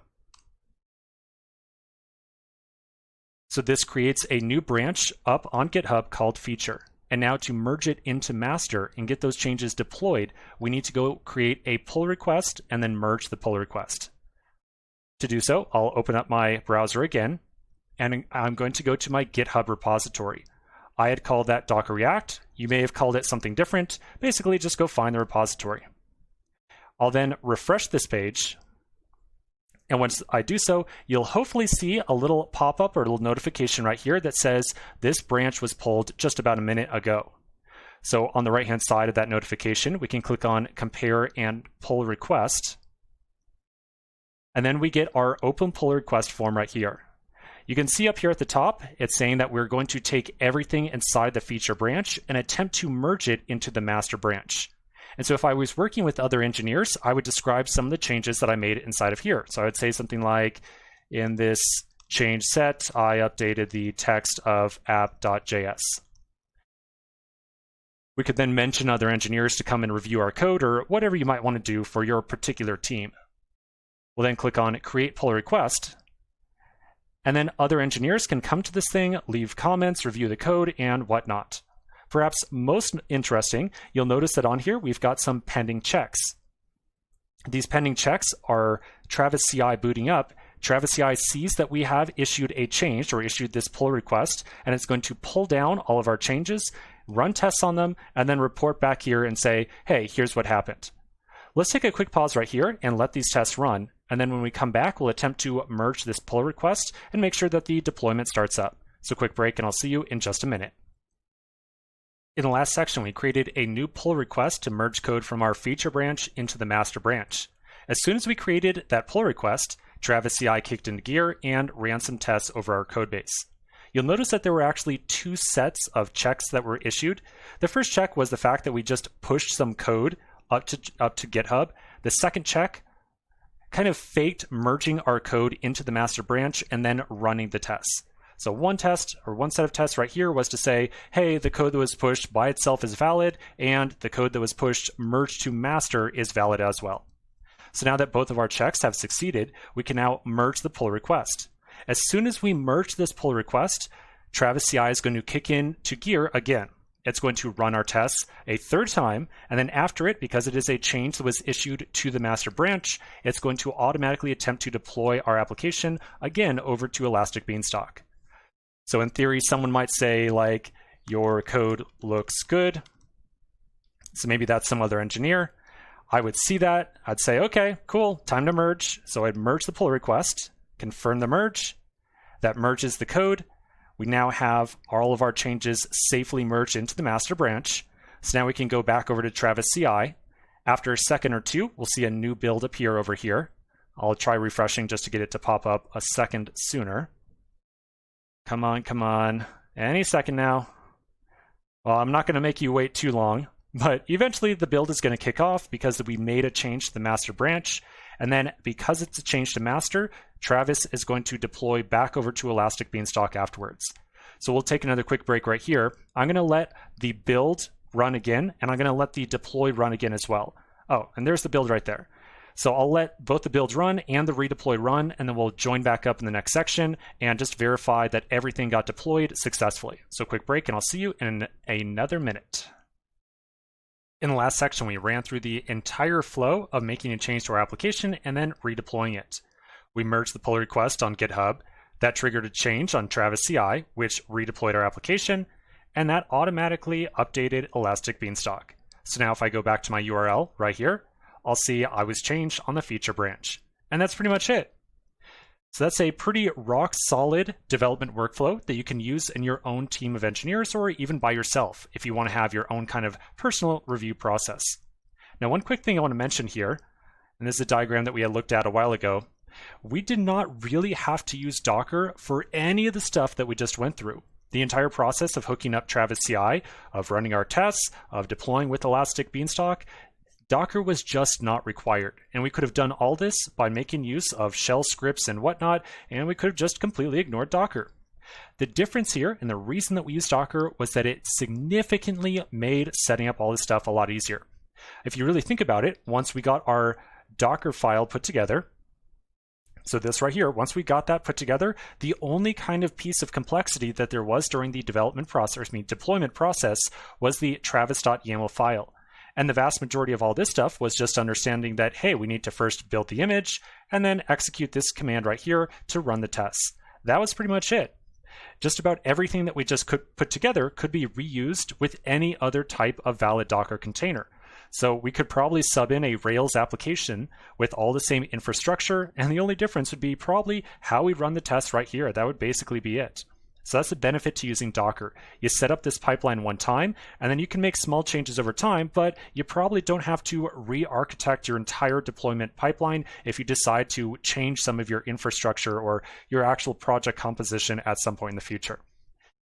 So this creates a new branch up on GitHub called feature. And now to merge it into master and get those changes deployed, we need to go create a pull request and then merge the pull request. To do so, I'll open up my browser again, and I'm going to go to my GitHub repository. I had called that Docker React. You may have called it something different. Basically, just go find the repository. I'll then refresh this page. And once I do so, you'll hopefully see a little pop-up or a little notification right here that says this branch was pulled just about a minute ago. So on the right-hand side of that notification, we can click on Compare and Pull Request. And then we get our Open Pull Request form right here. You can see up here at the top, it's saying that we're going to take everything inside the feature branch and attempt to merge it into the master branch. And so if I was working with other engineers, I would describe some of the changes that I made inside of here. So I would say something like, in this change set, I updated the text of app.js. We could then mention other engineers to come and review our code or whatever you might want to do for your particular team. We'll then click on Create Pull Request. And then other engineers can come to this thing, leave comments, review the code, and whatnot. Perhaps most interesting, you'll notice that on here we've got some pending checks. These pending checks are Travis CI booting up. Travis CI sees that we have issued a change or issued this pull request, and it's going to pull down all of our changes, run tests on them, and then report back here and say, hey, here's what happened. Let's take a quick pause right here and let these tests run. And then when we come back, we'll attempt to merge this pull request and make sure that the deployment starts up. So quick break, and I'll see you in just a minute. In the last section, we created a new pull request to merge code from our feature branch into the master branch. As soon as we created that pull request, Travis CI kicked into gear and ran some tests over our code base. You'll notice that there were actually two sets of checks that were issued. The first check was the fact that we just pushed some code up to GitHub. The second check kind of faked merging our code into the master branch and then running the tests. So one test or one set of tests right here was to say, hey, the code that was pushed by itself is valid, and the code that was pushed merged to master is valid as well. So now that both of our checks have succeeded, we can now merge the pull request. As soon as we merge this pull request, Travis CI is going to kick in to gear again. It's going to run our tests a third time, and then after it, because it is a change that was issued to the master branch, it's going to automatically attempt to deploy our application again over to Elastic Beanstalk. So in theory, someone might say, like, your code looks good. So maybe that's some other engineer. I would see that. I'd say, okay, cool, time to merge. So I'd merge the pull request, confirm the merge. That merges the code. We now have all of our changes safely merged into the master branch. So now we can go back over to Travis CI. After a second or two, we'll see a new build appear over here. I'll try refreshing just to get it to pop up a second sooner. Come on, come on. Any second now. Well, I'm not going to make you wait too long, but eventually the build is going to kick off because we made a change to the master branch. And then because it's a change to master, Travis is going to deploy back over to Elastic Beanstalk afterwards. So we'll take another quick break right here. I'm going to let the build run again, and I'm going to let the deploy run again as well. Oh, and there's the build right there. So I'll let both the builds run and the redeploy run, and then we'll join back up in the next section and just verify that everything got deployed successfully. So quick break, and I'll see you in another minute. In the last section, we ran through the entire flow of making a change to our application and then redeploying it. We merged the pull request on GitHub. That triggered a change on Travis CI, which redeployed our application, and that automatically updated Elastic Beanstalk. So now if I go back to my URL right here, I'll see I was changed on the feature branch. And that's pretty much it. So that's a pretty rock solid development workflow that you can use in your own team of engineers or even by yourself if you want to have your own kind of personal review process. Now, one quick thing I want to mention here, and this is a diagram that we had looked at a while ago, we did not really have to use Docker for any of the stuff that we just went through. The entire process of hooking up Travis CI, of running our tests, of deploying with Elastic Beanstalk, Docker was just not required. And we could have done all this by making use of shell scripts and whatnot, and we could have just completely ignored Docker. The difference here, and the reason that we used Docker, was that it significantly made setting up all this stuff a lot easier. If you really think about it, once we got our Docker file put together, so this right here, once we got that put together, the only kind of piece of complexity that there was during the development process, deployment process, was the travis.yaml file. And the vast majority of all this stuff was just understanding that, hey, we need to first build the image and then execute this command right here to run the tests. That was pretty much it. Just about everything that we just could put together could be reused with any other type of valid Docker container. So we could probably sub in a Rails application with all the same infrastructure, and the only difference would be probably how we run the tests right here. That would basically be it. So that's the benefit to using Docker. You set up this pipeline one time, and then you can make small changes over time, but you probably don't have to re-architect your entire deployment pipeline if you decide to change some of your infrastructure or your actual project composition at some point in the future.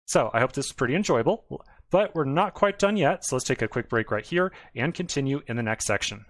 So I hope this is pretty enjoyable, but we're not quite done yet, so let's take a quick break right here and continue in the next section.